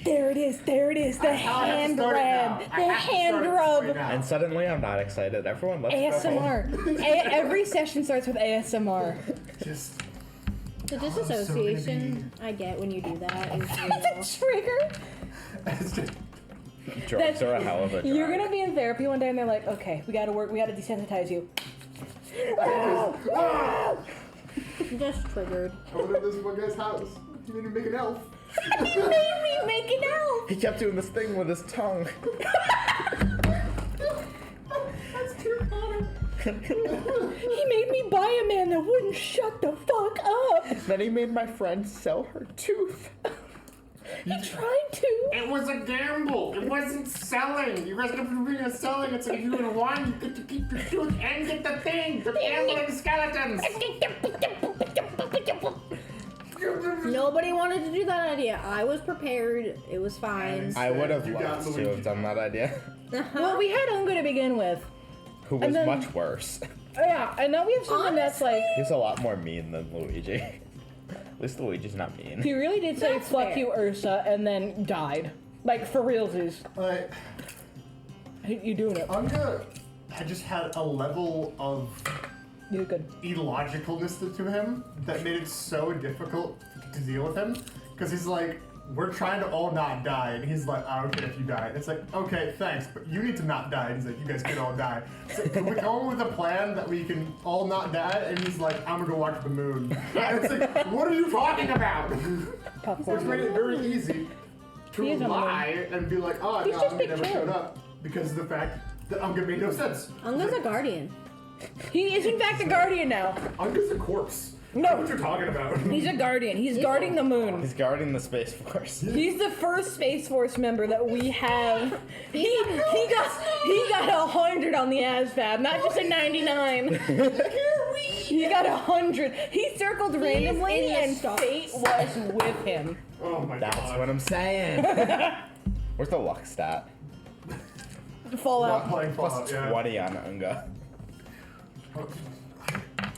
There it is. The hand grab. The hand rub. And suddenly I'm not excited. Everyone loves ASMR. Every session starts with ASMR. Just The disassociation I get when you do that is It's a trigger. Drugs are a hell of a drug. You're gonna be in therapy one day and they're like, okay, we gotta desensitize you. just triggered. I went to this one guy's house. He made me make an elf. He made me make an elf. He kept doing this thing with his tongue. That's too funny. He made me buy a man that wouldn't shut the fuck up. Then he made my friend sell her tooth. He tried to. It was a gamble. It wasn't selling. You guys kept reading a selling. It's like if you would have won, you get to keep your tooth and get the thing. The gambling skeletons. Nobody wanted to do that idea. I was prepared. It was fine. I would have loved to have done that idea. Well, we had Unga to begin with. Who was much worse. Yeah, and now we have someone that's like... He's a lot more mean than Luigi. At least Luigi's not mean. He really did say, That's fuck fair. you, Ursa, and then died. Like, for realsies. You doing it. Unga had just had a level of You're good. illogicalness to him that made it so difficult to deal with him. Because he's like, we're trying to all not die. And he's like, I don't care if you die. And it's like, okay, thanks, but you need to not die. And he's like, you guys can all die. So can we come up with a plan that we can all not die? And he's like, I'm gonna go watch the moon. And it's like, what are you talking about? Which made it very easy to He is on the lie and be like, oh, He's no, just Unga big never chill. showed up. Because of the fact that Unga made no sense. Unga's a guardian. He is, in fact, a guardian now. Unga's a corpse. No. I know what you're talking about. He's a guardian. He's guarding the moon. He's guarding the Space Force. He's the first Space Force member that we have. He got 100 on the ASVAB, not just a 99. He got 100. He circled randomly, and fate was with him. Oh my god. That's what I'm saying. Where's the luck stat? Fallout. Not playing Plus Fallout, yeah. 20 on Unga.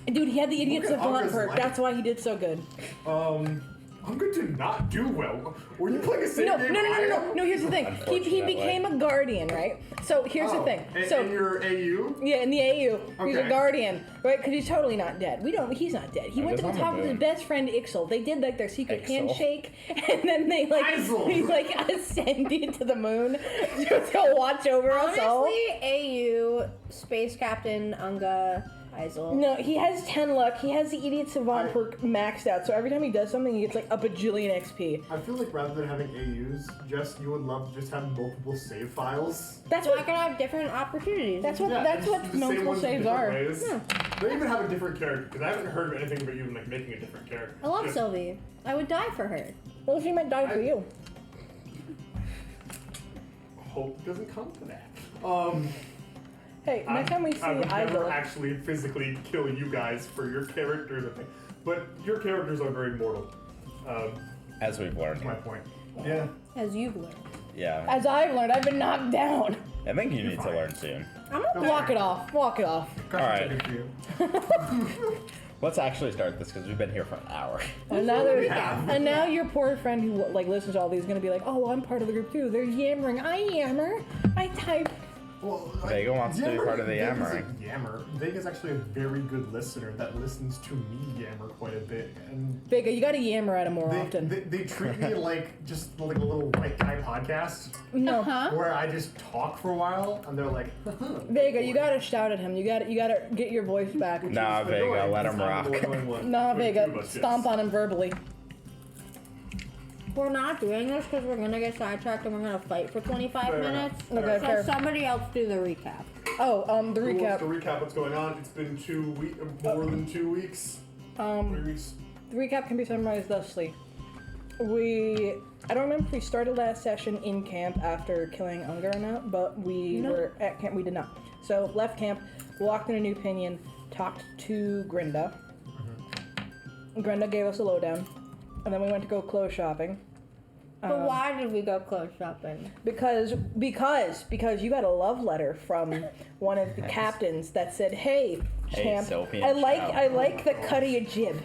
Dude, he had the idiot Look at savant Unga's perk. life. That's why he did so good. Unga did not do well. Were you playing a same No, game? no. Here's the thing. He Unfortunately. became a guardian, right? So here's the thing. So in your AU? yeah, in the AU, he's a Okay. guardian, right? Because he's totally not dead. He's not dead. He went to the on the top with his moon. best friend Ixel. They did like their secret Ixel. handshake, and then they Ixel. he ascended to the moon to watch over us all. Honestly, AU, Space Captain, Unga, Isel. No, he has 10 luck. He has the idiot savant perk maxed out. So every time he does something, he gets like a bajillion XP. I feel like rather than having AUs, Jess, you would love to just have multiple save files. That's So I what. can have different opportunities. That's what. Yeah, That's and what just do the same multiple ones in saves different are. ways. They even have a different character, because I haven't heard of anything about you like making a different character. I love Just Sylvia. I would die for her. Well, she might die for you. Hope it doesn't come to that. Hey, next time we see I would never Isel, actually physically kill you guys for your characters, I think. But your characters are very mortal. As we've learned. That's my point. Yeah. As you've learned. Yeah. as I've learned, I've been knocked down. I think you need to learn soon. I'm gonna Walk it off. Walk it off. Alright. For you. Let's actually start this because we've been here for an hour. And now your poor friend who like listens to all these is gonna be like, oh, well, I'm part of the group too. They're yammering. I yammer. I type. Well, Vega wants to be part of the yammering. Yammer. Vega's actually a very good listener that listens to me yammer quite a bit, and Vega, you gotta yammer at him more often. they treat me like just like a little white guy podcast No. where I just talk for a while, and they're like, Vega, you gotta shout at him. You gotta get your voice back. Nah, Vega, let him rock. Nah, Vega, stomp on him verbally. We're not doing this because we're gonna get sidetracked and we're gonna fight for 25 Fair minutes. enough. Okay, So fair. somebody else do the recap. Oh, the Who wants recap. to recap what's going on? It's been more than 2 weeks. 3 weeks. The recap can be summarized thusly. I don't remember if we started last session in camp after killing Unger or not, but we were at camp. We did not. So left camp, walked in a new Pinion, talked to Grinda. Grinda gave us a lowdown, and then we went to go clothes shopping. But why did we go clothes shopping? Because you got a love letter from one of the captains that said, "Hey, champ, Sylvia, I like the cut of your jib.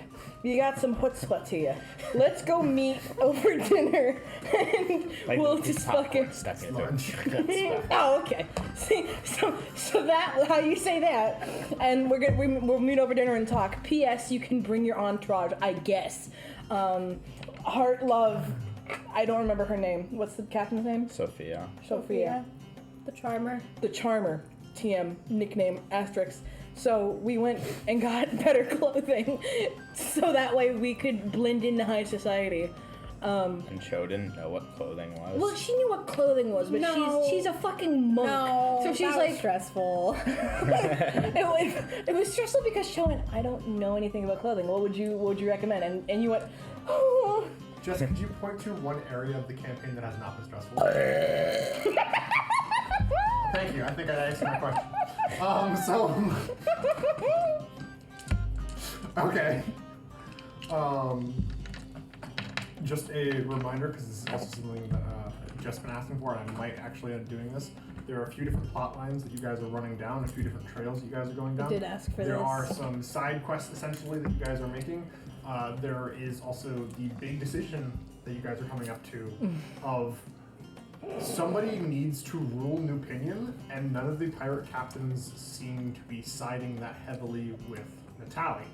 you got some chutzpah to you. Let's go meet over dinner, and we'll just fucking. Stuck in Lunch. Oh, okay. See, so that how you say that, and we'll meet over dinner and talk. P.S. You can bring your entourage, I guess. Heart Love. I don't remember her name. What's the captain's name? Sofia. Sophia. The charmer. The Charmer. TM nickname asterisk. So we went and got better clothing, so that way we could blend into high society. And Cho didn't know what clothing was. Well, she knew what clothing was, but No. she's a fucking monk. No, so she's that like was stressful. it was stressful because she went, I don't know anything about clothing. What would you recommend? And you went, oh. Jess, could you point to one area of the campaign that has not been stressful? Thank you. I think I answered my question. Okay. Just a reminder, because this is also something that I've just been asking for, and I might actually end up doing this. There are a few different plot lines that you guys are running down, a few different trails that you guys are going down. I did ask for There this. are some side quests, essentially, that you guys are making. There is also the big decision that you guys are coming up to of somebody needs to rule New Pinion, and none of the pirate captains seem to be siding that heavily with Natalie.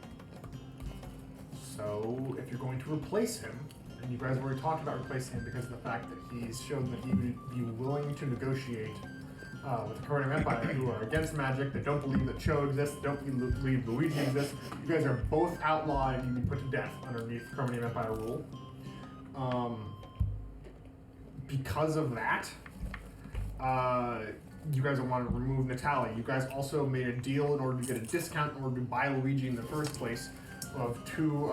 So, if you're going to replace him, and you guys have already talked about replacing him because of the fact that he's shown that he would be willing to negotiate with the Coronium Empire, who are against magic, that don't believe that Cho exists, that don't believe Luigi exists. You guys are both outlawed and you be put to death underneath Coronium Empire rule. Because of that, you guys want to remove Natalie. You guys also made a deal in order to get a discount in order to buy Luigi in the first place of 2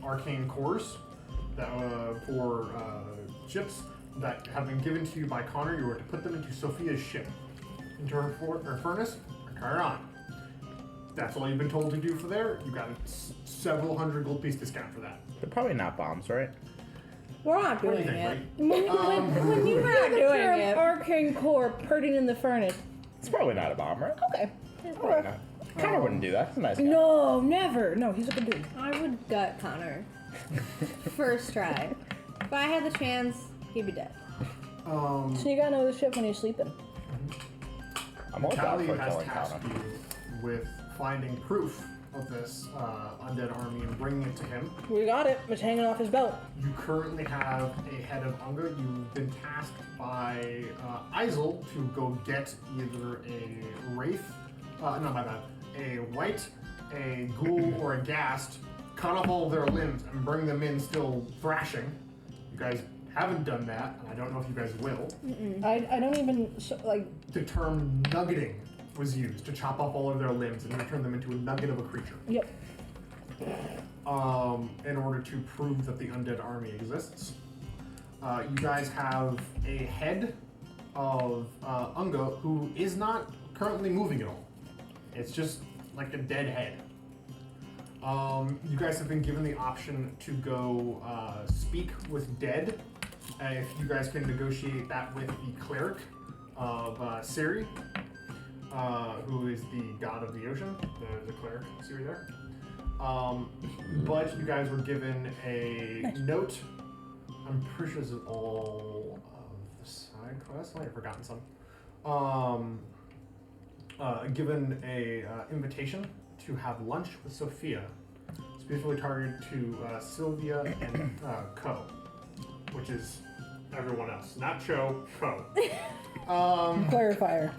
arcane cores that for ships that have been given to you by Connor. You were to put them into Sophia's ship, into her furnace, and carry on. That's all you've been told to do for there. You got a several hundred gold piece discount for that. They're probably not bombs, right? We're not What do doing you think, it. right? When you We're hear not the doing term it. arcane core purring in the furnace, It's probably not a bomb, right? okay. Probably not. Connor wouldn't do that. He's a nice guy. No, never. No, he's a good dude. I would gut Connor. First try. If I had the chance, he'd be dead. So you gotta know the ship when you're sleeping. I'm all down Callie for has killing tasked Connor. you with finding proof of this undead army and bringing it to him. We got it. It's hanging off his belt. You currently have a head of Unga. You've been tasked by Isel to go get either a wraith, no, my bad, a wight, a ghoul, or a ghast, cut off all of their limbs and bring them in still thrashing. You guys haven't done that, and I don't know if you guys will. I don't even like. The term nuggeting was used to chop off all of their limbs and turn them into a nugget of a creature. Yep. In order to prove that the undead army exists. You guys have a head of Unga who is not currently moving at all. It's just like a dead head. You guys have been given the option to go speak with dead. If you guys can negotiate that with the cleric of Siri, who is the god of the ocean, the cleric, Siri there. But you guys were given a note. I'm pretty sure this is all of the side quests. I might have forgotten some. Given a invitation to have lunch with Sofia, specifically targeted to Sylvia and Co, which is everyone else, not Cho, Co. Clarifier.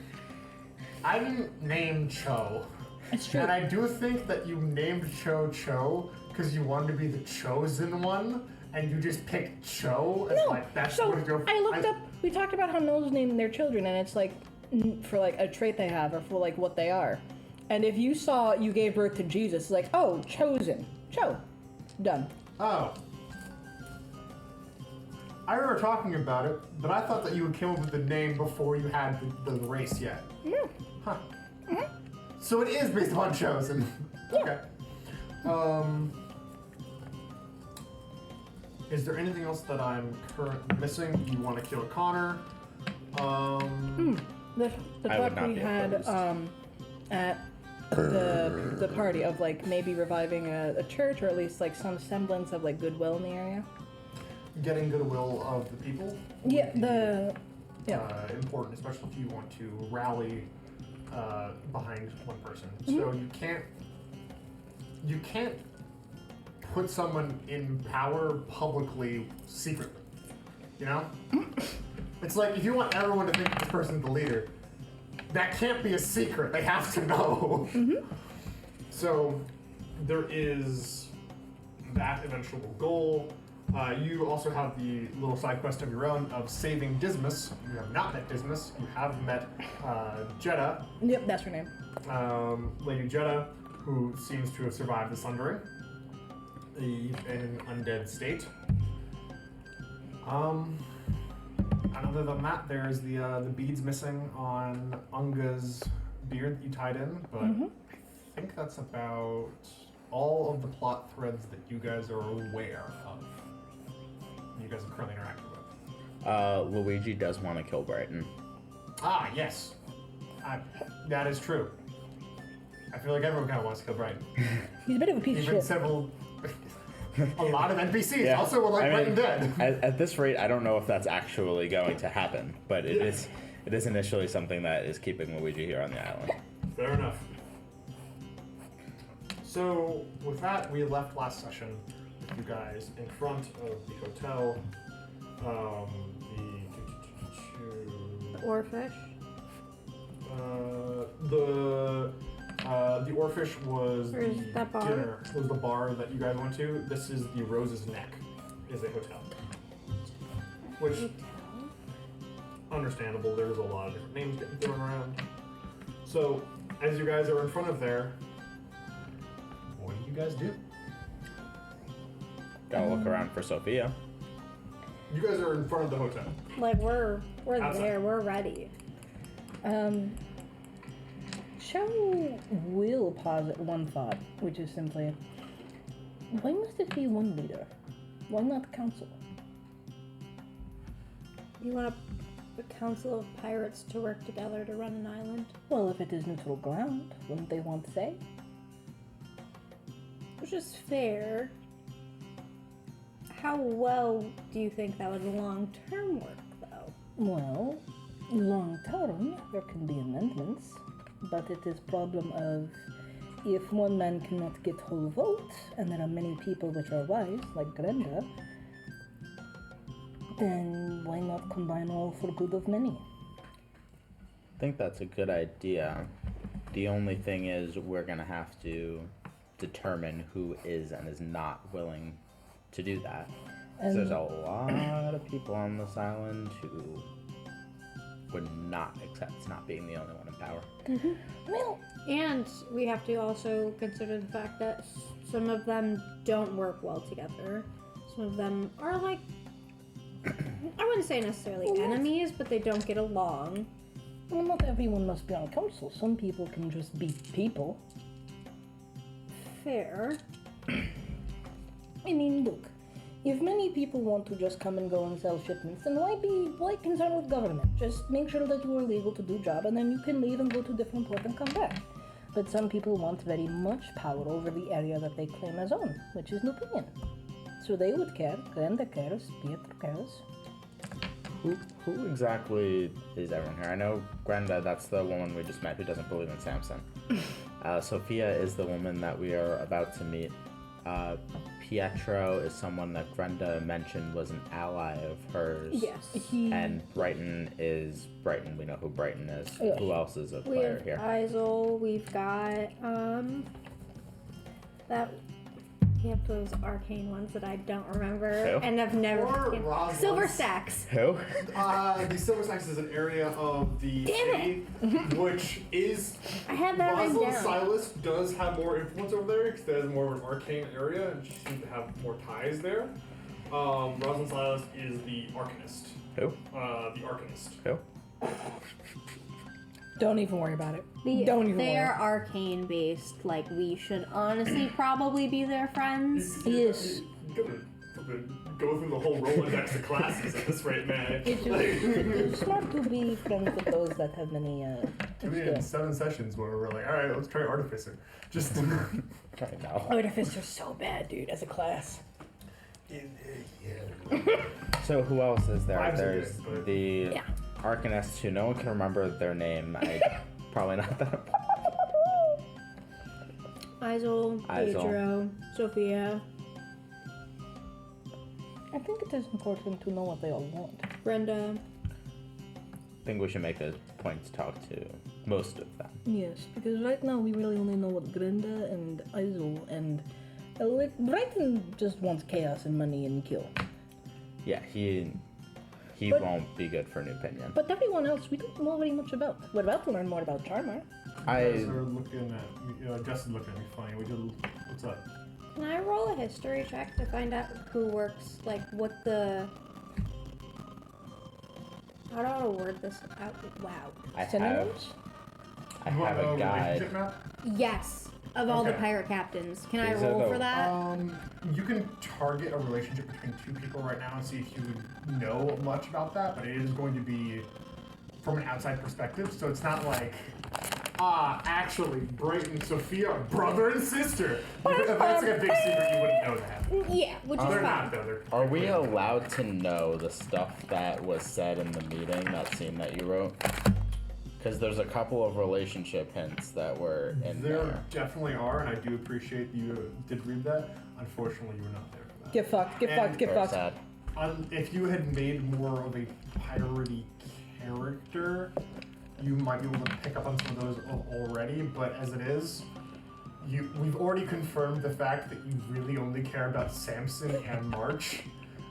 I didn't name Cho. It's true. And I do think that you named Cho because you wanted to be the chosen one, and you just picked Cho as No. like that's So what your. I looked up. We talked about how gnolls name their children, and it's like for like a trait they have or for like what they are. And if you saw you gave birth to Jesus, it's like, oh, chosen, Cho, done. Oh. I remember talking about it, but I thought that you would come up with the name before you had the race yet. No. Huh. So it is based upon chosen. Okay. Is there anything else that I'm currently missing? You want to kill Connor? The I would talk not we be had opposed. at the party of like maybe reviving a church or at least like some semblance of like goodwill in the area. Getting goodwill of the people. Yeah, Important, especially if you want to rally behind one person. So you can't put someone in power publicly secretly. You know? It's like if you want everyone to think this person's the leader, that can't be a secret. They have to know. So there is that eventual goal. You also have the little side quest of your own of saving Dismas. You have not met Dismas. You have met Jeddah. Yep, that's her name. Lady Jeddah, who seems to have survived the Sundering in an undead state. And other than that, there's the beads missing on Unga's beard that you tied in, but I think that's about all of the plot threads that you guys are aware of. You guys are currently interacting with. Luigi does want to kill Brighton. Ah, yes. That is true. I feel like everyone kind of wants to kill Brighton. He's a bit of a piece of shit. Several... A lot of NPCs also would like Brighton dead. At this rate, I don't know if that's actually going to happen, but it is initially something that is keeping Luigi here on the island. Fair enough. So, with that, we left last session with you guys in front of the hotel. The Oarfish. The Oarfish was Or is the that bar? dinner. Was the bar that you guys went to. This is the Rose's Neck, is a hotel. Which, understandable, there's a lot of different names getting thrown around. So, as you guys are in front of there, what do you guys do? Gotta look around for Sofia. You guys are in front of the hotel. Like we're Outside. there, we're ready. Shall we'll posit one thought, which is simply, why must it be one leader? Why not council? You want a council of pirates to work together to run an island? Well, if it is neutral ground, wouldn't they want say? Which is fair. How well do you think that would long-term work, though? Well, long term, there can be amendments, but it is problem of if one man cannot get whole vote, and there are many people which are wise, like Grenda, then why not combine all for good of many? I think that's a good idea. The only thing is we're gonna have to determine who is and is not willing to do that. 'Cause there's a lot of people on this island who would not accept not being the only one in power. Well, And we have to also consider the fact that some of them don't work well together. Some of them are like, I wouldn't say necessarily enemies, but they don't get along. well, not everyone must be on council. Some people can just be people. Fair. I mean, look, if many people want to just come and go and sell shipments, then why concern with government? Just make sure that you are legal to do job, and then you can leave and go to different port and come back. But some people want very much power over the area that they claim as own, which is Pinion. So they would care. Grenda cares. Pietro cares. Who exactly is everyone here? I know Grenda, that's the woman we just met who doesn't believe in Samson. Sofia is the woman that we are about to meet. Pietro is someone that Grenda mentioned was an ally of hers. Yes. And Brighton is Brighton. We know who Brighton is. Yes. Who else is a We player have here? Isol, we've got, that, we have those arcane ones that I don't remember Who? and have never. Or Roz Silver ones. Stacks. Who? The Silver Stacks is an area of the Damn city, which is... I had that written Rosalind down. Silas does have more influence over there because that is more of an arcane area and she seems to have more ties there. Rosalind Silas is the Arcanist. Who? The Arcanist. Who? Don't even worry about it. Don't even They worry. are arcane based. Like, we should honestly probably be their friends. Yes. Good. go through the whole Rolodex of classes at this rate, man. It's smart to be friends with those that have many. To me, in 7 sessions where we're like, all right, let's try Artificer. Just. I know. Artificer's so bad, dude, as a class. So who else is there? Vibes are There's good, but- the Yeah. Arcanists who no one can remember their name. Probably not that. Isol, Pedro, Sofia, I think it is important to know what they all want. Brenda. I think we should make a point to talk to most of them. Yes, because right now we really only know what Grenda and Isol and Brighton just wants chaos and money and kill. Yeah, he But- won't be good for New Pinion. But everyone else we don't know very much about. We're about to learn more about Charmer. You guys are looking at, Jess is looking at me funny. What's up? Can I roll a history check to find out who works, like what the... How do I word this out loud? I have Synonyms? a Relationship guide. map? Yes, of all the Okay. pirate captains. Can I These are roll the- for that? You can target a relationship between 2 people right now and see if you would know much about that, but it is going to be from an outside perspective, so it's not like, actually, Bright and Sophia are brother and sister. If that's like a big secret, you wouldn't know that. Yeah, which is They're fine. not, though. They're Are we allowed to know the stuff that was said in the meeting, that scene that you wrote? Because there's a couple of relationship hints that were in There there. definitely are, and I do appreciate that you did read that. Unfortunately, you were not there for that. Get fucked, get fucked, get Very fucked. sad. If you had made more of a piratey character, you might be able to pick up on some of those already, but as it is, we've already confirmed the fact that you really only care about Samson and March,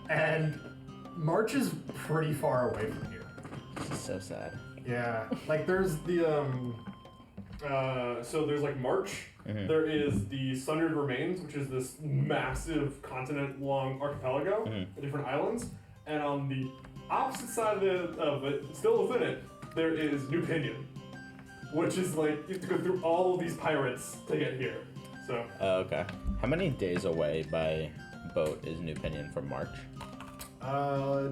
and March is pretty far away from here. This is so sad. Yeah, like there's the so there's like March. Mhm. There is the Sundered Remains, which is this massive continent-long archipelago of different islands, and on the opposite side of it, still within it, there is New Pinion, which is like you have to go through all of these pirates to get here. So Okay. How many days away by boat is New Pinion from March?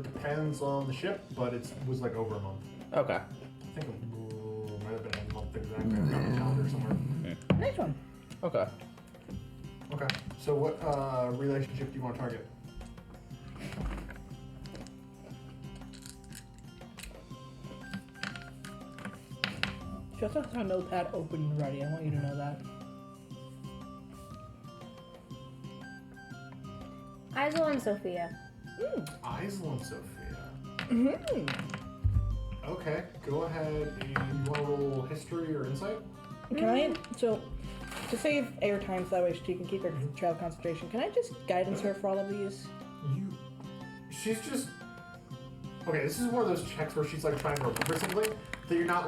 Depends on the ship, but it was like over a month. Okay. I think it might have been a month exactly. I've got the calendar somewhere. Nice one. Okay. Okay. So what relationship do you want to target? Just has her notepad open and ready. I want you to know that. Isol and Sophia. Isol and Sophia. Mm-hmm. Okay. Go ahead and you want to roll history or insight? Can I? So, to save airtime so that way she can keep her child concentration, can I just guidance her for all of these? She's just. Okay, this is one of those checks where she's like trying to remember something that you're not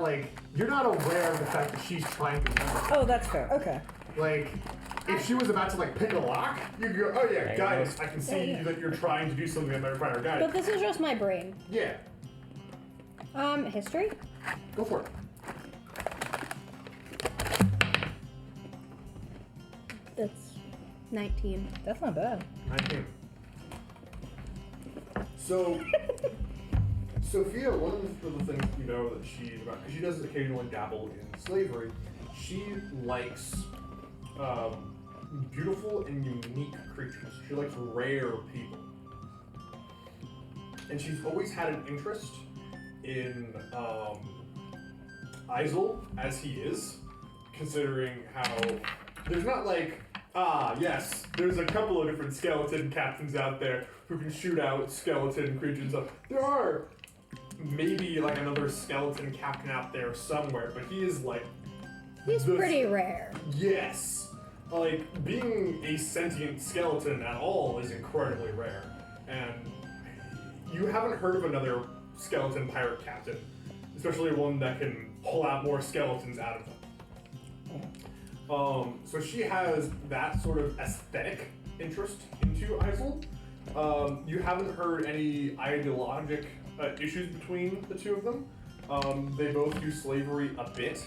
aware of the fact that she's trying to remember. Oh, that's fair. Okay. Like, if she was about to like pick a lock, you could go, oh yeah, you guidance. go. I can see that you're trying to do something that might require But guidance. this is just my brain. Yeah, History? go for it. That's 19. that's not bad. 19. So, Sophia, one of the things you know that she's about, because she does occasionally dabble in slavery, she likes beautiful and unique creatures. She likes rare people. And she's always had an interest in Isol as he is, considering how there's not like, yes, there's a couple of different skeleton captains out there who can shoot out skeleton creatures. There are maybe like another skeleton captain out there somewhere, but he is like, He's pretty rare. yes, like being a sentient skeleton at all is incredibly rare, and you haven't heard of another skeleton pirate captain, especially one that can pull out more skeletons out of them. So she has that sort of aesthetic interest into Isol. You haven't heard any ideologic issues between the two of them. They both do slavery a bit,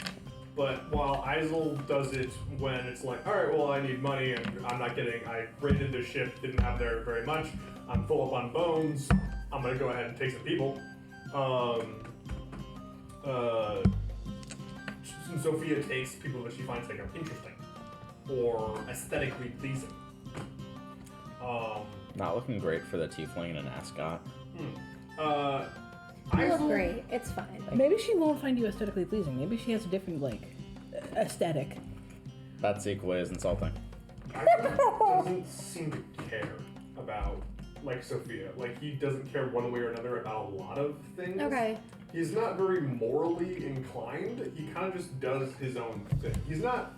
But while Isel does it when it's like, all right, well, I need money and I raided this ship, didn't have there very much. I'm full up on bones. I'm gonna go ahead and take some people. Sophia takes people that she finds like are interesting or aesthetically pleasing. Not looking great for the tiefling and an ascot. You look great. It's fine. Maybe she won't find you aesthetically pleasing. Maybe she has a different, like, aesthetic. That's equally as insulting. Doesn't seem to care about, like, Sophia. Like, he doesn't care one way or another about a lot of things. Okay. He's not very morally inclined. He kind of just does his own thing. He's not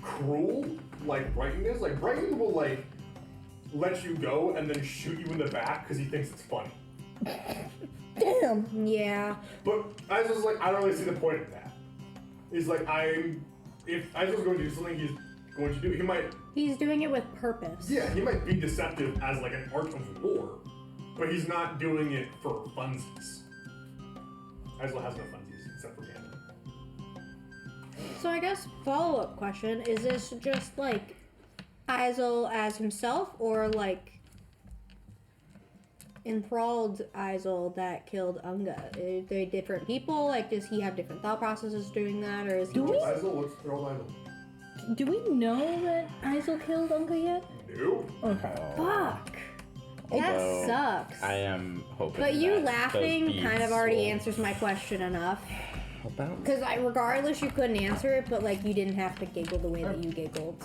cruel like Brighton is. Like, Brighton will, like, let you go and then shoot you in the back because he thinks it's funny. Damn. Yeah. But Isel's like, I don't really see the point of that. He's like, if Isel's going to do something, he's going to do. He's doing it with purpose. Yeah, he might be deceptive as like an art of war, but he's not doing it for funsies. Isel has no funsies except for gambling. So I guess follow-up question, is this just like Isel as himself, or like enthralled Isel that killed Unga? Are they different people? Like, does he have different thought processes doing that, or is he Isel, they're all Isel. Do we know that Isel killed Unga yet? Nope. Okay. Fuck. Although, That sucks. I am hoping. But you that laughing those kind of beads already will answers my question enough. About? Because regardless, you couldn't answer it, but like you didn't have to giggle the way that you giggled.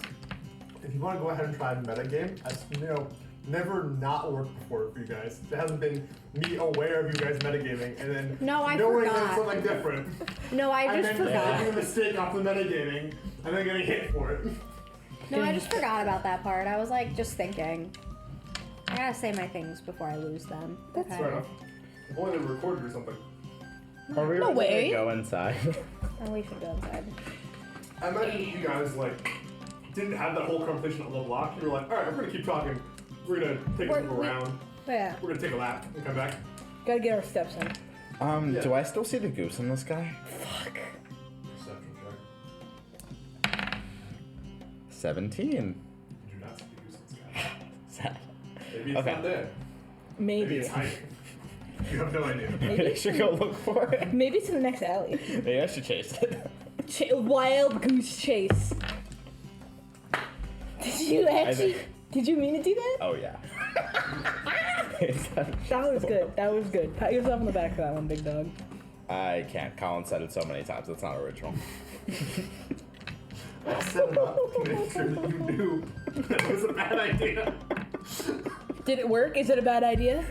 If you want to go ahead and try a metagame, as you know, never not worked before for you guys. It hasn't been me aware of you guys metagaming and then No, I knowing forgot. that something different. No, I and just then forgot. making a mistake off the metagaming and then getting hit for it. No, I just forgot about that part. I was like just thinking. I gotta say my things before I lose them. That's okay. Fair enough. If only they recorded or something. Are we No ready way. to go inside? Oh, we should go inside. I imagine you guys like didn't have that whole conversation on the block. You were like, all right, we're gonna keep talking. We're gonna take a look around. Yeah. We're gonna take a lap and come back. Gotta get our steps in. Yeah. Do I still see the goose in this guy? Fuck. Perception check. 17. You do not see the goose in this guy. Sad. Maybe it's Okay. not there. Maybe Maybe. it's hiding. You have no idea. Maybe I should go look for it. Maybe it's in the next alley. Maybe I should chase it. Wild goose chase. Did you actually? think- Did you mean to do that? Oh yeah. That was good. That was good. Pat yourself on the back for that one, big dog. I can't. Collin said it so many times. It's not original. I set it up to make sure that you knew that was a bad idea. Did it work? Is it a bad idea?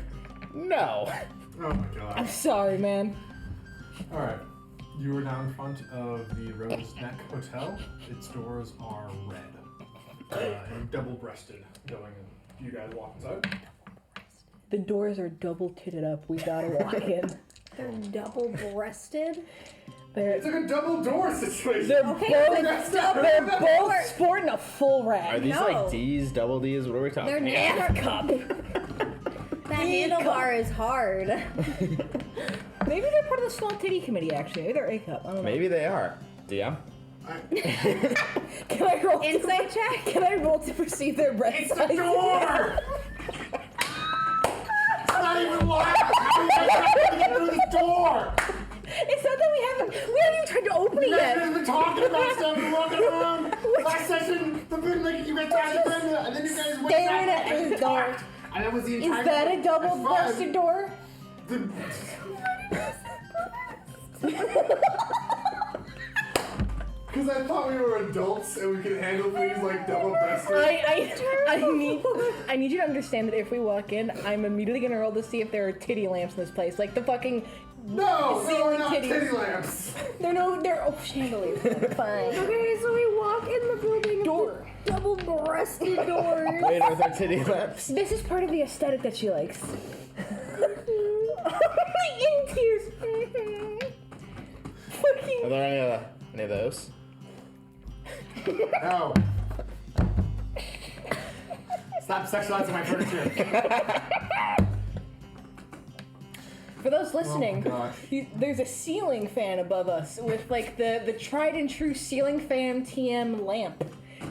No. Oh my god. I'm sorry, man. Alright. You are now in front of the Rose Neck Hotel. Its doors are red. And double-breasted going in. Do you guys walk inside? The doors are double titted up. We gotta walk in. They're double-breasted. It's like a double door situation. They're Okay, both. but They're both sporting a full Are rack. these No. like D's, double D's? What are we talking They're about? never cup. That handlebar is hard. Maybe they're part of the small titty committee. Actually, maybe they're A cup. I don't know. Maybe they are. DM? Can I roll? Insight check? Can I roll to perceive their breast It's size? the door! It's not even locked! How are you guys trying to get through this door? It's not that we haven't even tried to open it You guys yet. have been talking about stuff and walking around. Last session, the been like you guys tried to bend it, and then you guys went Staring back at and the door. talked. And that was the entire Is that a That's double-breasted fine. door? Because I thought we were adults and we could handle things like double-breasted. I need you to understand that if we walk in, I'm immediately gonna roll to see if there are titty lamps in this place. Like the fucking. No, Ceiling no, we're not titties. titty lamps. They're chandeliers. Fine. Okay, so we walk in the building. Door. Double-breasted doors. Wait, are there titty lamps? This is part of the aesthetic that she likes. In tears. Fucking. Are there any of those? No. Stop sexualizing my furniture. For those listening, gosh. there's a ceiling fan above us with like the tried and true ceiling fan TM lamp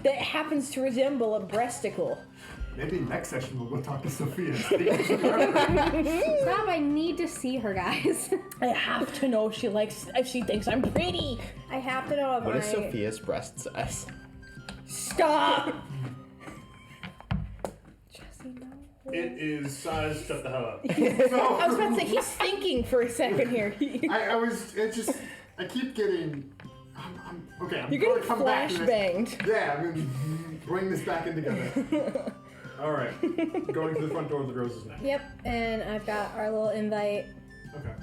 that happens to resemble a breasticle. Maybe next session we'll go talk to Sophia. Stop, I need to see her, guys. I have to know she thinks I'm pretty. I have to know if What is Sophia's breast size? Stop! Jesse, no. It is size. Shut the hell up. I was about to say, he's thinking for a second here. I keep getting. Okay, I'm You're going getting to come back to this. flashbanged. Yeah, I'm going to bring this back in together. All right, going to the front door of the Roses next. Yep, and I've got our little invite. Okay.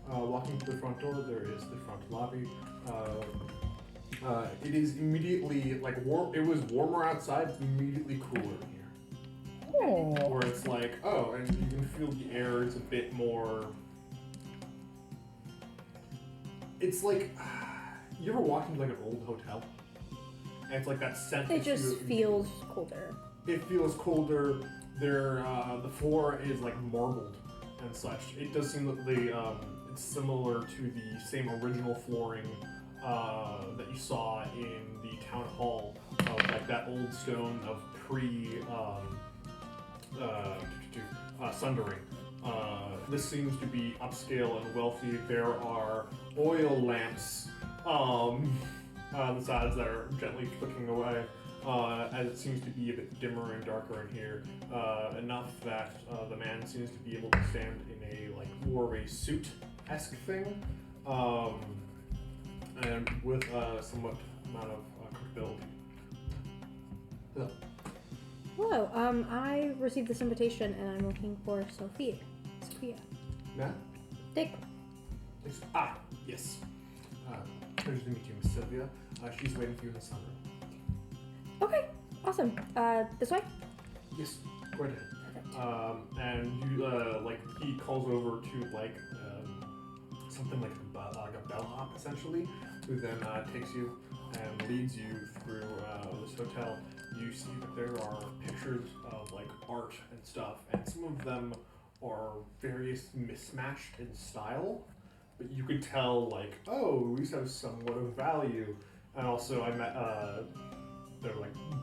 Walking to the front door, there is the front lobby. It is immediately like warm. It was warmer outside. It's immediately cooler in here. Oh. Where it's like, oh, and you can feel the air is a bit more. It's like, you ever walk into like an old hotel? And it's like that scent. It just feels colder. It feels colder. There, the floor is like marbled and such. It does seem that it's similar to the same original flooring that you saw in the town hall of like that old stone of sundering. This seems to be upscale and wealthy. There are oil lamps on the sides that are gently flicking away. As it seems to be a bit dimmer and darker in here, enough that the man seems to be able to stand in a like more of a suit-esque thing, and with a somewhat amount of cookability. So, Hello, I received this invitation and I'm looking for Sophia. Matt? Dick. Yes. Pleasure to meet you, Miss Sylvia. She's waiting for you in the sunroom. Okay, awesome. This way? Yes, go ahead. Perfect. And you, he calls over to, something like a bellhop, essentially, who then takes you and leads you through this hotel. You see that there are pictures of, art and stuff, and some of them are various mismatched in style, but you could tell, these have somewhat of value. And also, they're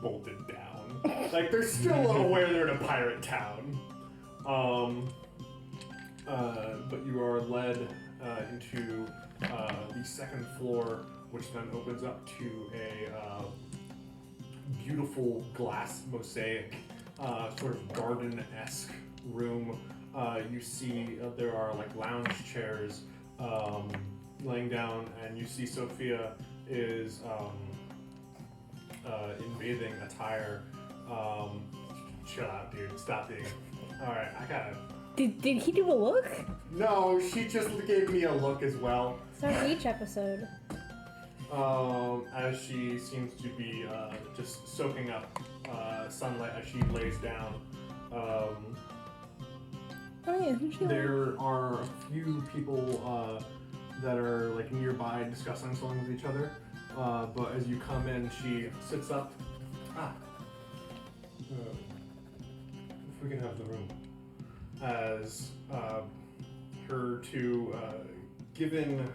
bolted down. They're still aware they're in a pirate town. But you are led into the second floor, which then opens up to a beautiful glass mosaic, sort of garden-esque room. You see there are lounge chairs laying down, and you see Sophia is in bathing attire. Chill out, dude. Stop being. Alright, I gotta. Did he do a look? No, she just gave me a look as well. So each episode. As she seems to be just soaking up sunlight as she lays down. Oh yeah, who's she? There are a few people that are nearby discussing something with each other. But as you come in, she sits up. If we can have the room. As her two, given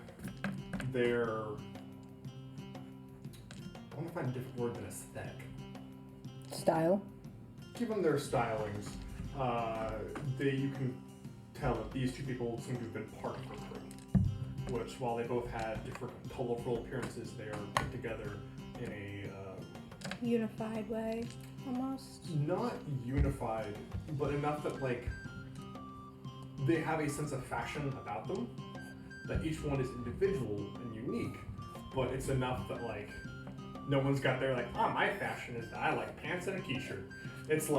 their, I want to find a different word than aesthetic. Style. Given their stylings, you can tell that these two people seem to have been part of her crew. Which, while they both had different colorful appearances, they are put together in a unified way, almost. Not unified, but enough that they have a sense of fashion about them. That each one is individual and unique, but it's enough that no one's got their my fashion is that I like pants and a t-shirt. It's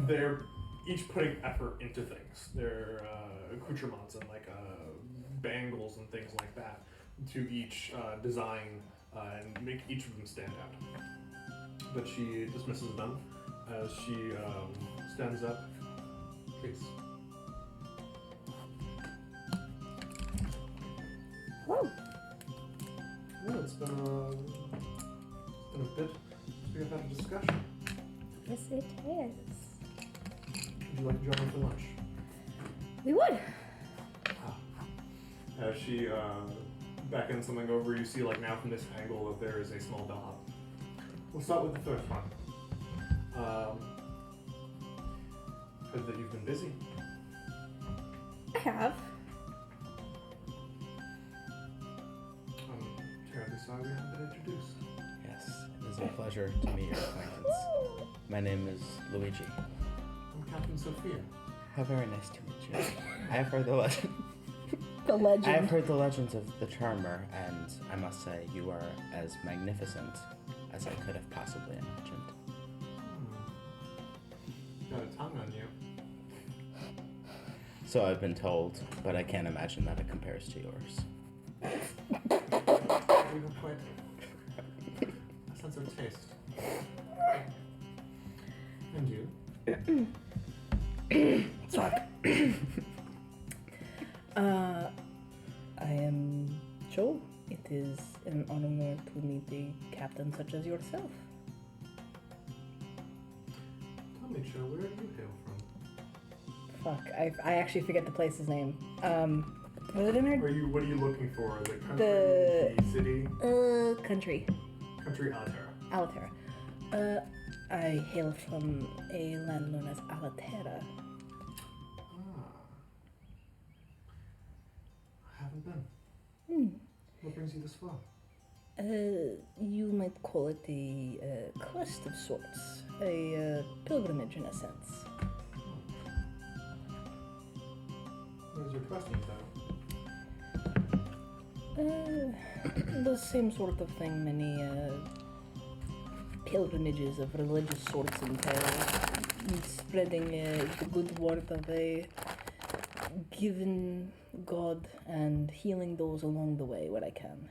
they're each putting effort into things. Their accoutrements and bangles and things like that to each design and make each of them stand out. But she dismisses them as she stands up. Please. Whoa. Yeah, it's been a bit. We have had a discussion. Yes, it is. Would you like to join me for lunch? We would. As she beckons something over, you see like now from this angle that there is a small bellhop. We'll start with the first one. Heard that you've been busy. I have. I'm terribly sorry we haven't been introduced. Yes, it is a pleasure to meet your acquaintance. My name is Luigi. I'm Captain Sofia. How very nice to meet you. I have heard the legend. The legend. I have heard the legends of the Charmer, and I must say you are as magnificent as I could have possibly imagined. Got a tongue on you. So I've been told, but I can't imagine that it compares to yours. We have quite a sense of taste. And you? Fuck. I am Joe. It is an honor to meet a captain such as yourself. Tell me, Joe, where do you hail from? Fuck, I actually forget the place's name. Was it in there? What are you looking for? The country, The- the city, Country. country Altera. Alatera. I hail from a land known as Alatera. I haven't been. What brings you this far? You might call it a quest of sorts. A pilgrimage in a sense. What is your quest entail? The same sort of thing many pilgrimages of religious sorts entail. Spreading the good word of a given god and healing those along the way where I can.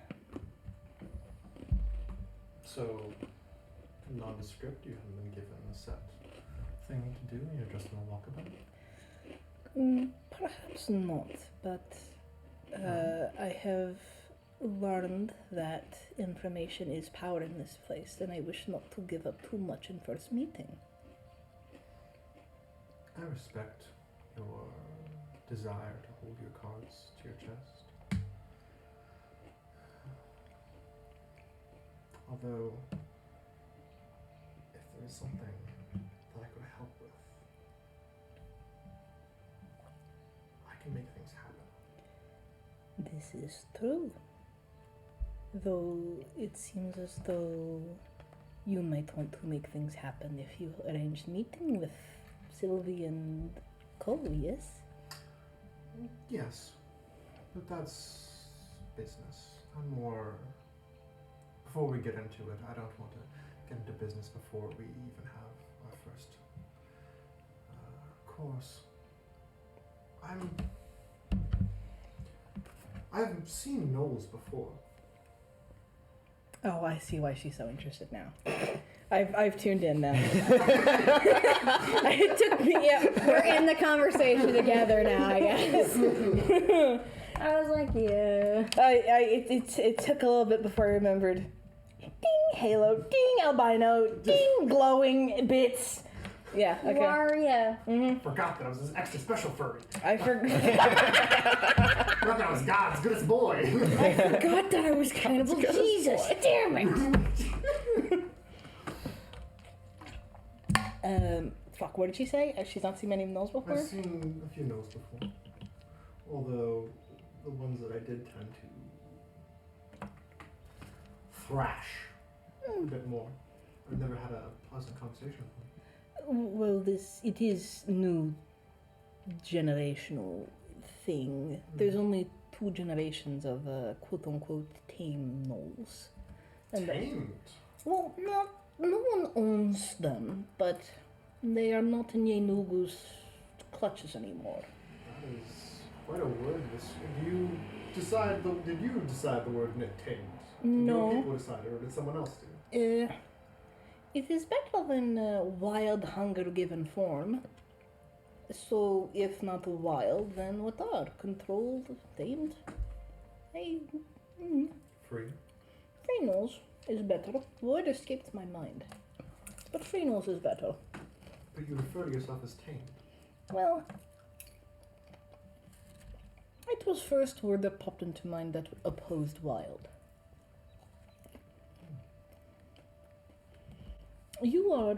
So, nondescript, you haven't been given a set thing to do, you're just gonna walk about? Perhaps not, but I have learned that information is power in this place, and I wish not to give up too much in first meeting. I respect your desire to hold your cards to your chest. Although, if there is something that I could help with, I can make things happen. This is true. Though it seems as though you might want to make things happen if you arrange a meeting with Sylvia and Collin, yes? Yes, but that's business. I'm more. Before we get into it, I don't want to get into business before we even have our first course. I've seen gnolls before. Oh, I see why she's so interested now. I've tuned in now. It took me. Yeah, We're in the conversation together now, I guess. I was like, yeah. It took a little bit before I remembered. Ding halo, ding albino, ding glowing bits. Yeah. Okay. Waria. Forgot that I was this extra special furry. I forgot. Forgot that I was God's goodest boy. I forgot that I was cannibal. Jesus, damn it. Fuck. What did she say? She's not seen many of those before. I've seen a few gnolls before. Although the ones that I did tend to thrash a bit more. I've never had a pleasant conversation with them. Well, it is new generational thing. There's only 2 generations of quote unquote tame gnolls. Tamed? Well, no one owns them, but they are not in Yenugu's clutches anymore. That is quite a word. Did you decide the word tamed? No. Did your people decide it, or did someone else do? It is better than wild hunger given form. So, if not wild, then what are? Controlled, tamed? Free? Free nose is better. Word escaped my mind. But free nose is better. But you refer to yourself as tamed. Well, I It was first word that popped into mind that opposed wild. You are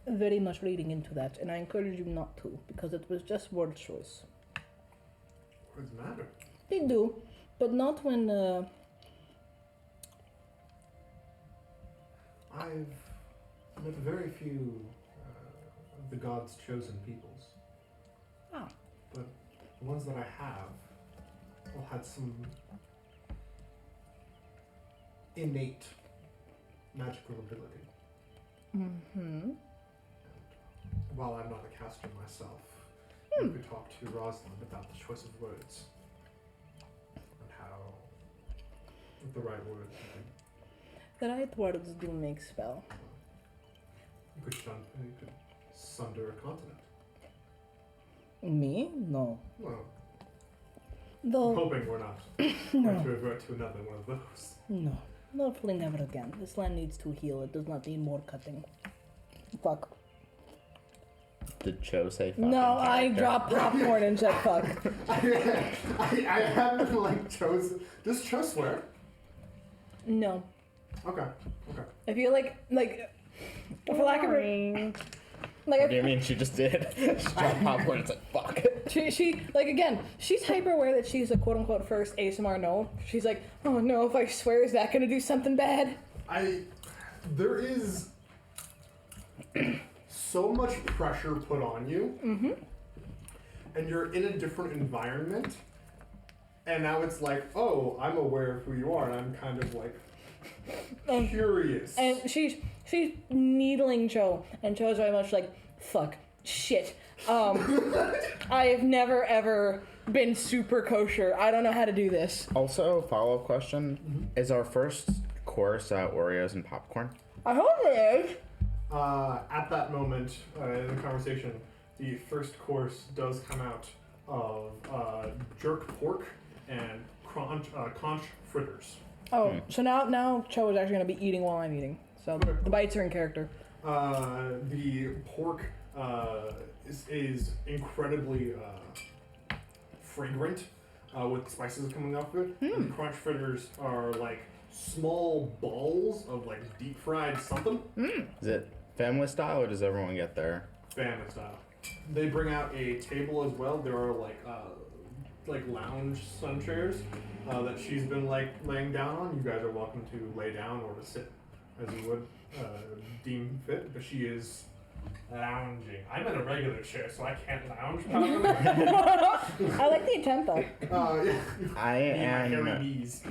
very much reading into that, and I encourage you not to, because it was just word choice. Words matter. They do, but not when, I've met very few of the gods' chosen peoples. Ah. But the ones that I have all had some innate magical ability. Mm-hmm. While I'm not a caster myself, you could talk to Rosalind about the choice of words and how the right words would be. The right words do make spell. You could sunder a continent. Me? No. Well, I'm Though, hoping we're not no. going to revert to another one of those. No. Hopefully never again. This land needs to heal. It does not need more cutting. Fuck. Did Cho say fucking No, I character? dropped popcorn and said fuck. I haven't like chosen. Does Cho swear? No. Okay. I feel like, for lack of a... Boring. Like, What do you mean she just did? She dropped popcorn, it's like, fuck. She like, again, she's hyper aware that she's a quote-unquote first aasimar gnoll. She's like, oh no, if I swear, is that gonna do something bad? There is so much pressure put on you, and you're in a different environment, and now it's like, oh, I'm aware of who you are, and I'm kind of like curious. And she's needling Cho, and Cho's very much like, fuck, shit. I have never ever been super kosher. I don't know how to do this. Also, follow-up question. Is our first course Oreos and popcorn? I hope it is. At that moment in the conversation, the first course does come out of jerk pork and conch fritters. Oh, so now Cho is actually gonna be eating while I'm eating. So the bites are in character. The pork is incredibly fragrant with spices coming off of it. And the crunch fritters are like small balls of like deep fried something. Is it family style or does everyone get their... Family style. They bring out a table as well. There are like lounge sun chairs that she's been like laying down on. You guys are welcome to lay down or to sit as you would deem fit, but she is lounging. I'm in a regular chair, so I can't lounge properly. I like the attempt though. Yeah. I Me and my hairy am... knees.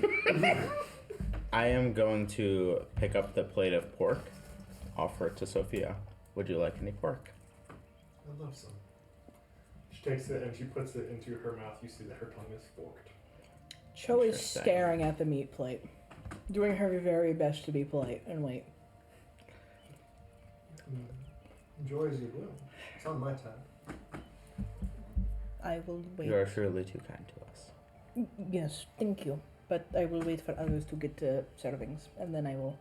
I am going to pick up the plate of pork, offer it to Sophia. Would you like any pork? I love some. She takes it and she puts it into her mouth. You see that her tongue is forked. Cho is Interesting. staring at the meat plate, doing her very best to be polite and wait. Enjoy as you will. It's on my tab. I will wait. You are truly too kind to us. Yes, thank you. But I will wait for others to get to servings, and then I will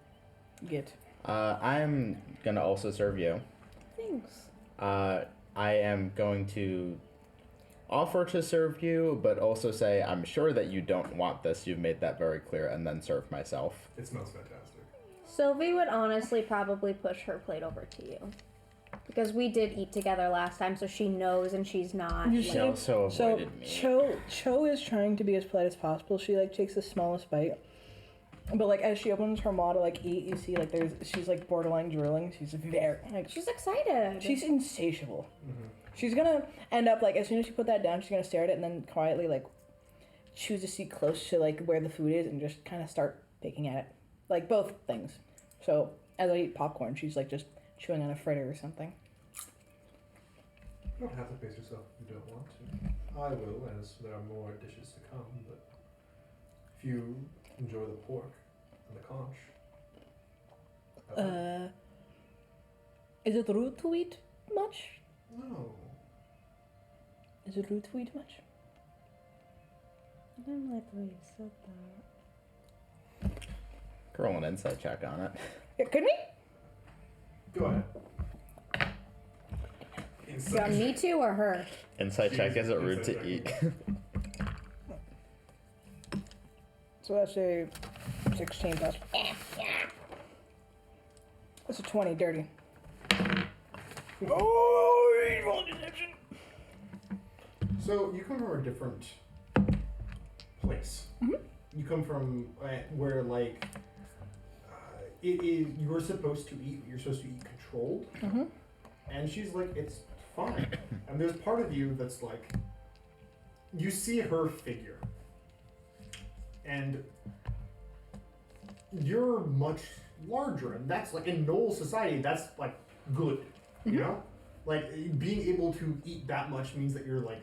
get. I am gonna also serve you. Thanks. I am going to offer to serve you, but also say I'm sure that you don't want this. You've made that very clear, and then serve myself. It smells fantastic. Sylvie would honestly probably push her plate over to you. Because we did eat together last time, so she knows and she's not. You She see- also So avoided me. Cho is trying to be as polite as possible. She like takes the smallest bite, but like as she opens her maw to like eat, you see like she's like borderline drooling. She's very like She's excited. she's insatiable. Mm-hmm. She's gonna end up like as soon as she put that down, she's gonna stare at it and then quietly like choose a seat close to like where the food is and just kind of start picking at it, like both things. So as I eat popcorn, she's like just chewing on a fritter or something. You don't have to pace yourself if you don't want to. I will, as there are more dishes to come, but if you enjoy the pork and the conch. Is it rude to eat much? No. Is it rude to eat much? I didn't like the way you said that. Roll an insight check on it. Yeah, could we? Go ahead. Yeah, me too or her? Insight check, is it rude Insight to eat? check. So that's a 16 plus. That's a 20, dirty. Oh, evil deception. So you come from a different place. You come from where like it is. You're supposed to eat. You're supposed to eat controlled. And she's like, it's fine. And there's part of you that's like, you see her figure, and you're much larger, and that's like in gnoll society. That's like good, you know. Like being able to eat that much means that you're like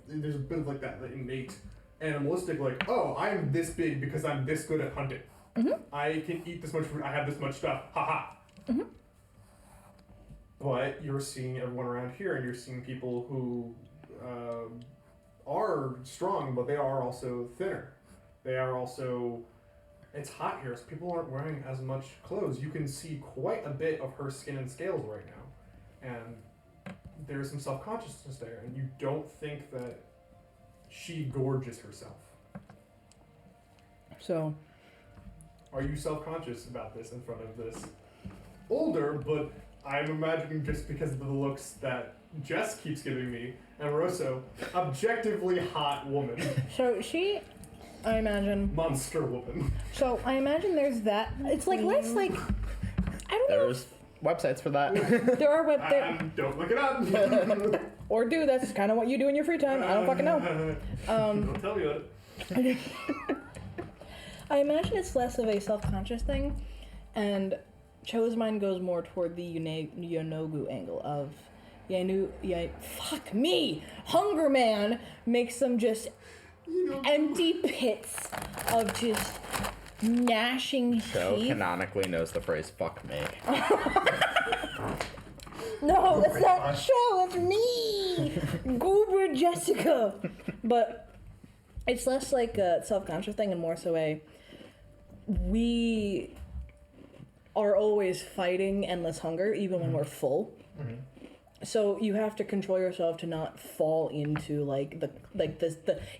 there's a bit of like that innate animalistic like, oh, I'm this big because I'm this good at hunting. I can eat this much food. I have this much stuff. Ha ha. But you're seeing everyone around here, and you're seeing people who are strong, but they are also thinner. They are also. It's hot here, so people aren't wearing as much clothes. You can see quite a bit of her skin and scales right now, and there's some self-consciousness there, and you don't think that she gorges herself. So, are you self-conscious about this in front of this older, but I'm imagining just because of the looks that Jess keeps giving me, and Rosso, objectively hot woman. so she, I imagine. Monster woman. So I imagine there's that. It's like less like. I don't know. There's websites for that. There are Don't look it up. or do. That's kind of what you do in your free time. I don't fucking know. Don't tell me about it. I imagine it's less of a self-conscious thing, and Cho's mind goes more toward the Yonogu angle of fuck me! Hunger Man makes them just empty pits of just gnashing Cho teeth. canonically knows the phrase "fuck me." No, it's not Cho, it's me! Goober Jessica! But it's less like a self-conscious thing and more so we are always fighting endless hunger, even when we're full. So you have to control yourself to not fall into the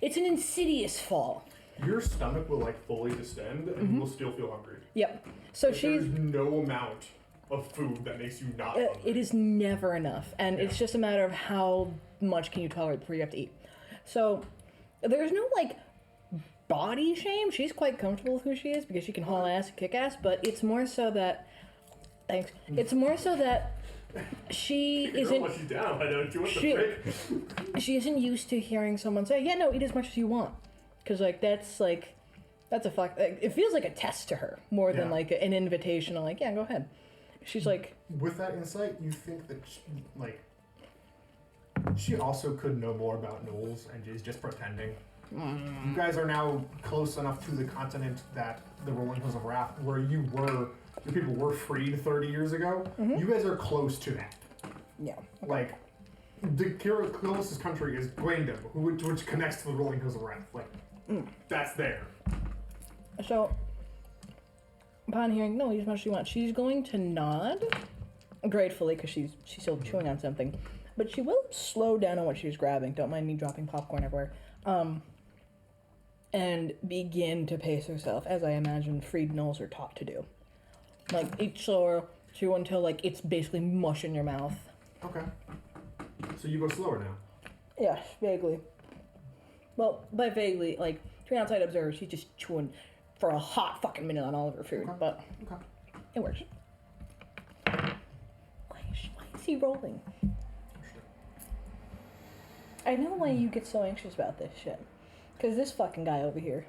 it's an insidious fall. Your stomach will like fully distend, and you will still feel hungry. Yep. So There's no amount of food that makes you not hungry. it is never enough, and it's just a matter of how much can you tolerate before you have to eat. So there's no like body shame. She's quite comfortable with who she is because she can haul ass and kick ass, but it's more so that it's more so that she isn't Don't let you down. I know you want the trick. she isn't used to hearing someone say, yeah, no, eat as much as you want, because that's a fuck. It feels like a test to her more than like an invitation. I'm like, yeah, go ahead. She's like, with that insight, you think that she also could know more about gnolls and is just pretending. You guys are now close enough to the continent that the Rolling Hills of Wrath, where your people were freed 30 years ago. You guys are close to that. yeah. Like, the closest country is Gwendom, which connects to the Rolling Hills of Wrath. Like, that's there. So, upon hearing, no, eat as much as you want, she's going to nod gratefully because she's still chewing on something, but she will slow down on what she's grabbing. Don't mind me dropping popcorn everywhere. And begin to pace herself, as I imagine freed gnolls are taught to do. Like, eat slower, chew until, like, it's basically mush in your mouth. Okay. So you go slower now. Yes, vaguely. Well, by vaguely, like, to an outside observer, she's just chewing for a hot fucking minute on all of her food, but it works. Why is he rolling? I know why you get so anxious about this shit. Because this fucking guy over here.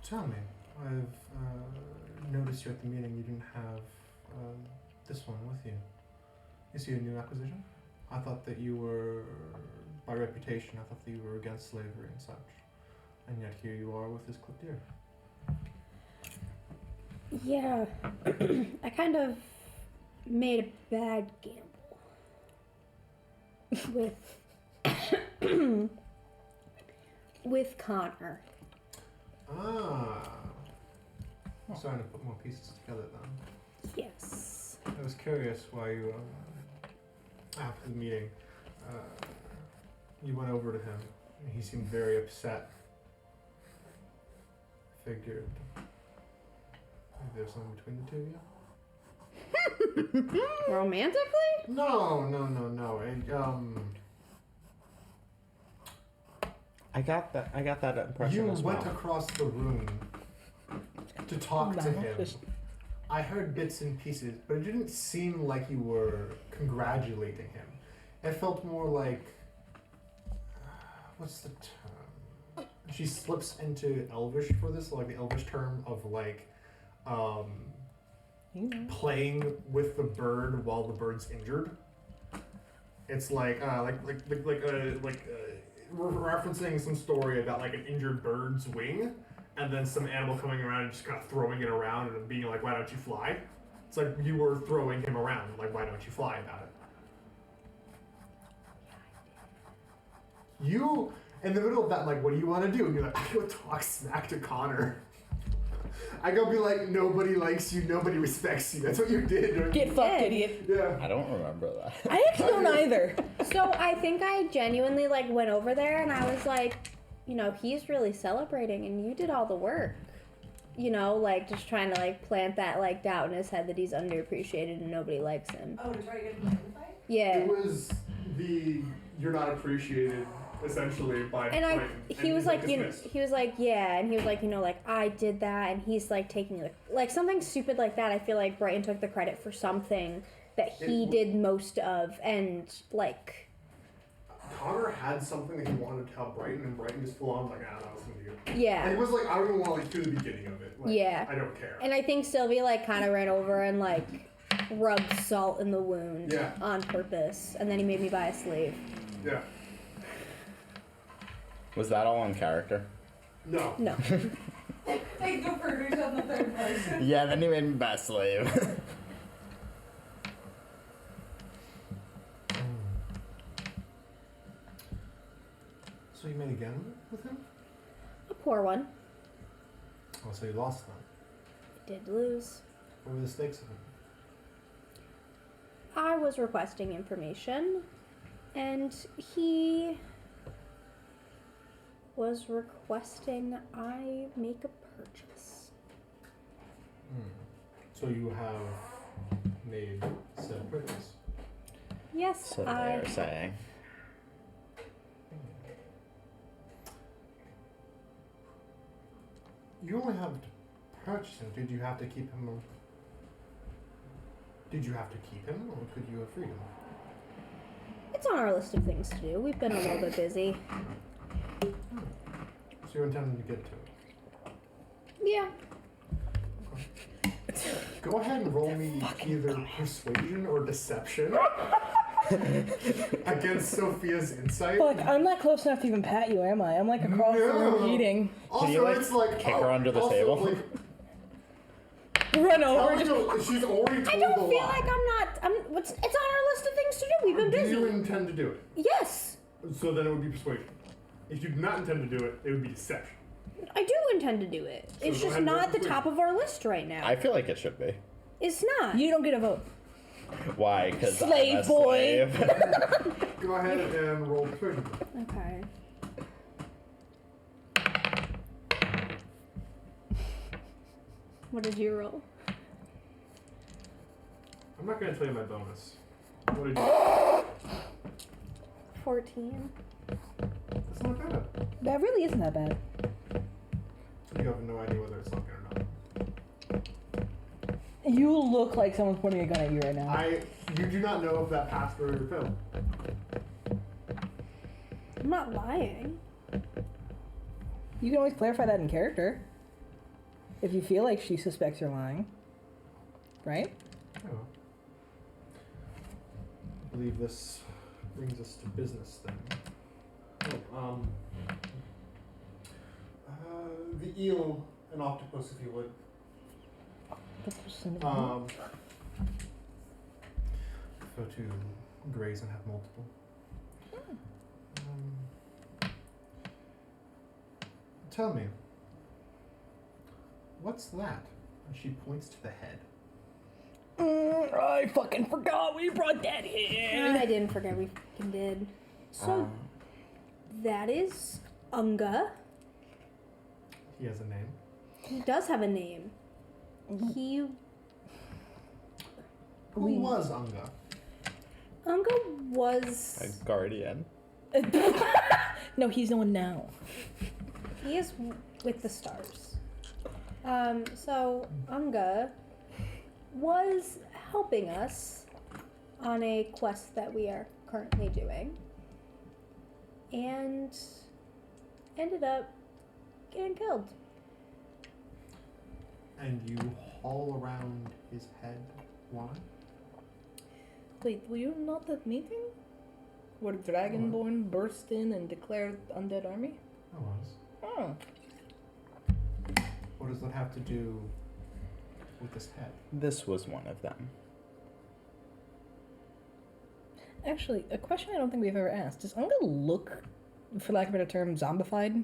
Tell me, I've noticed you at the meeting you didn't have this one with you. Is he a new acquisition? I thought that you were, by reputation, I thought that you were against slavery and such. And yet here you are with this clipped ear. Yeah, I kind of made a bad gamble with Connor. Ah. I'm starting to put more pieces together then. Yes. I was curious why you, after the meeting, you went over to him. And he seemed very upset. figured maybe there's something between the two of you. Romantically? No. I got that impression You as went well. across the room to talk to him. Just- I heard bits and pieces, but it didn't seem like you were congratulating him. It felt more like, what's the term? She slips into Elvish for this, like the Elvish term of like, playing with the bird while the bird's injured. It's like referencing some story about like an injured bird's wing, and then some animal coming around and just kind of throwing it around and being like, "Why don't you fly?" It's like you were throwing him around, like, "Why don't you fly?" about it. You, in the middle of that, like, what do you want to do? And you're like, I go talk smack to Connor. I go be like, nobody likes you, nobody respects you. That's what you did. Right? Get fucked, idiot. Yeah. I don't remember that. I actually don't either. So I think I genuinely like went over there and I was like, you know, he's really celebrating and you did all the work. You know, like just trying to like plant that like doubt in his head that he's underappreciated and nobody likes him. Oh, to try to get him to fight? Yeah. It was the you're not appreciated essentially by. And he was like, you know, dismissed. he was like, yeah, and he was like, you know, like I did that, and he's like taking like something stupid like that. I feel like Brighton took the credit for something that he did most of, and like. Connor had something that he wanted to tell Brighton, and Brighton just full on like, I don't know, listen to you. Yeah. And he was like, I don't even want to like do the beginning of it. Like, Yeah. I don't care. And I think Sylvia like kind of ran over and like rubbed salt in the wound Yeah. on purpose, and then he made me buy a slave. Yeah. Was that all on character? No. No. Take the produce on the third person. Yeah, then he made me best slave. So you made again with him? A poor one. Oh, so you lost them. Did lose. What were the stakes of it? I was requesting information, and he was requesting I make a purchase. So you have made said purchase. Yes, So they're saying. You only have to purchase him. Did you have to keep him? Did you have to keep him, or could you have freed him? It's on our list of things to do. We've been a little bit busy. So you're intending to get to it. Yeah. Go ahead and roll me either persuasion or deception against Sophia's insight. Fuck, I'm not close enough to even pat you, am I? I'm like across the room eating. Also, you, like, it's like kick her under the also, table? Like, Run over. tell her she's already told I don't the feel lie. like it's on our list of things to do. We've been Do you busy. intend to do it? Yes, So then it would be persuasion. If you did not intend to do it, it would be deception. I do intend to do it. It's go just ahead and not roll at the persuasion. top of our list right now. I feel like it should be. It's not. You don't get a vote. Why? Because Slave I'm a boy. slave. Go ahead and roll persuasion. Okay. What did you roll? I'm not going to tell you my bonus. What did you 14. That's not bad. That really isn't that bad. You have no idea whether it's lucky or not. You look like someone's pointing a gun at you right now. You do not know if that passed or failed. I'm not lying. You can always clarify that in character. If you feel like she suspects you're lying. Right? Oh. I believe this brings us to business then. The eel and octopus, if you would. Prefer to graze and have multiple. Tell me, what's that? And she points to the head. I fucking forgot we brought that in. I didn't forget we fucking did. So that is Unga. He has a name. He does have a name. He... Who was Unga? Unga was... A guardian. No, he's no one now. He is with the stars. So Unga was helping us on a quest that we are currently doing. And ended up getting killed. And you haul around his head. Why? Wait, were you not at meeting? Where Dragonborn burst in and declared undead army? I was. Oh. What does that have to do with his head? This was one of them. Actually, a question I don't think we've ever asked. Does Unga look, for lack of a better term, zombified?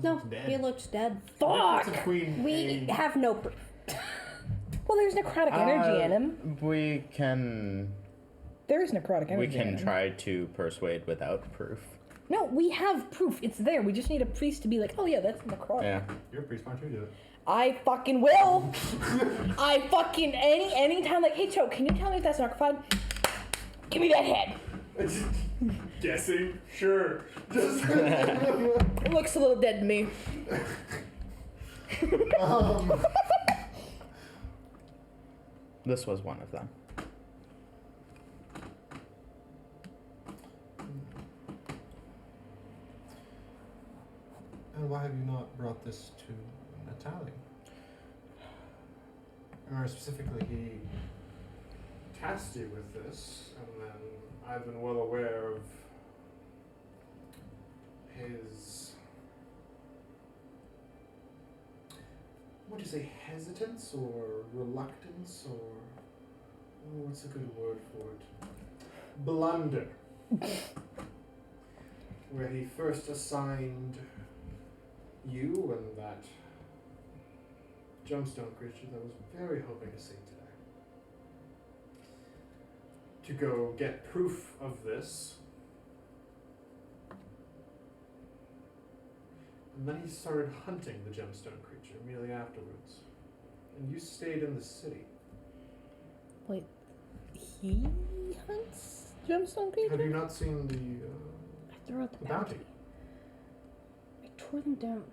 No, he looks dead. Fuck! We have no proof. Well, there's necrotic energy in him. We can There is necrotic energy in him. try to persuade without proof. No, we have proof. It's there. We just need a priest to be like, oh yeah, that's necrotic. Yeah. You're a priest, why don't you do it? I fucking will. I fucking anytime like, hey Cho, can you tell me if that's necrofied? Give me that head. Guessing? Sure. Just It looks a little dead to me. This was one of them. And why have you not brought this to Natalie? Or specifically, he tasked you with this, and then I've been well aware of his, what do you say, hesitance or reluctance or, what's a good word for it? Blunder. Where he first assigned you and that gemstone creature that I was very hoping to see today to go get proof of this. And then he started hunting the gemstone creature immediately afterwards. And you stayed in the city. Wait, he hunts gemstone creatures? Have you not seen the I threw out the bounty? I tore them down.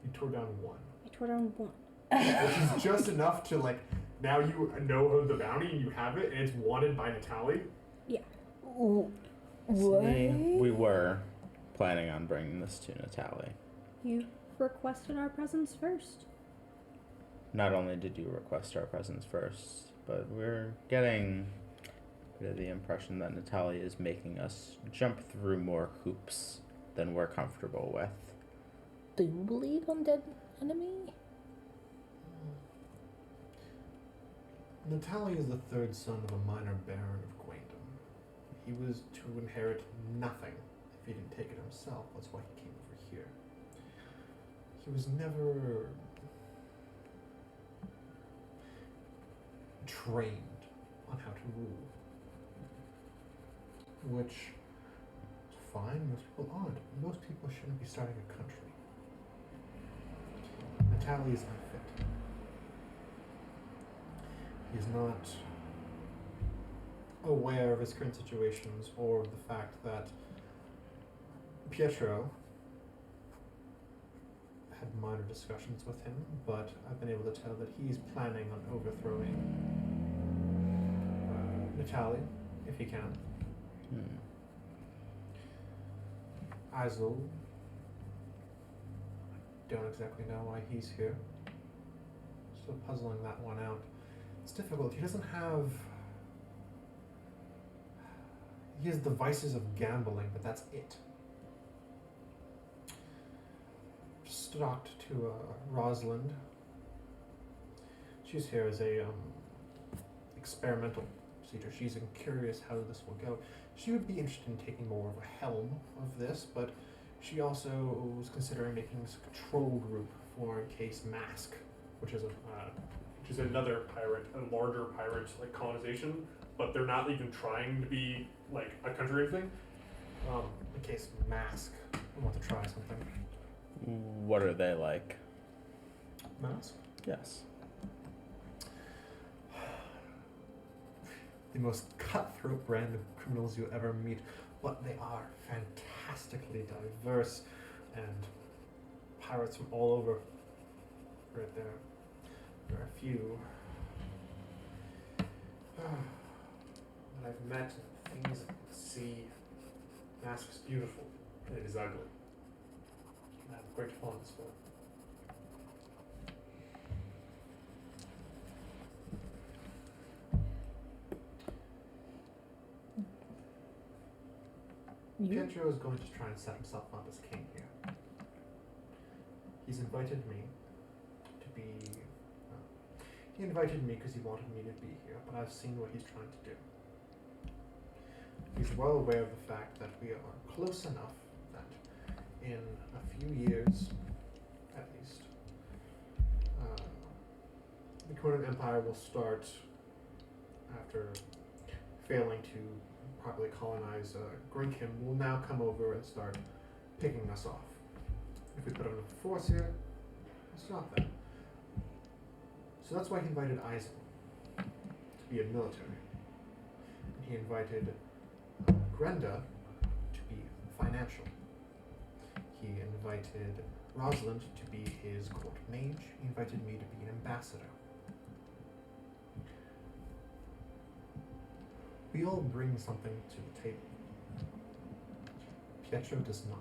You tore down one. I tore down one. Which is just enough to, like, now you know of the bounty and you have it and it's wanted by Natalie. What? We were planning on bringing this to Natalie. You requested our presence first. Not only did you request our presence first, but we're getting a bit of the impression that Natalie is making us jump through more hoops than we're comfortable with. Do you believe undead enemy? Natalie is the third son of a minor baron of Quaindom. He was to inherit nothing if he didn't take it himself. That's why he came over here. He was never trained on how to rule. Which is fine, most people aren't. Most people shouldn't be starting a country. Natalie is unfit. He's not aware of his current situations or the fact that Pietro had minor discussions with him, but I've been able to tell that he's planning on overthrowing Natalie, if he can. Azel, I don't exactly know why he's here. Still puzzling that one out. It's difficult. He doesn't have... He has the vices of gambling, but that's it. Just talked to Rosalind. She's here as a experimental procedure. She's curious how this will go. She would be interested in taking more of a helm of this, but she also was considering making this a control group for Encase Mask, which is another pirate, a larger pirate like colonization, but they're not even trying to be like a country or anything. Encase Mask, I want to try something. What are they like? mask? Yes. The most cutthroat brand of criminals you'll ever meet, but they are fantastically diverse, and pirates from all over. Right there. There are a few that I've met, and things of the sea. Mask is beautiful, and it is ugly. I have great fondness for it. Pietro is going to try and set himself up as king here. He's invited me to be... he invited me because he wanted me to be here, but I've seen what he's trying to do. He's well aware of the fact that we are close enough that in a few years, at least, the Conan Empire will start, after failing to properly colonize Grinkham, will now come over and start picking us off. If we put enough force here, we'll stop that. So that's why he invited Aasimar to be a military. And he invited Grenda to be financial. He invited Rosalind to be his court mage. He invited me to be an ambassador. We all bring something to the table. Pietro does not.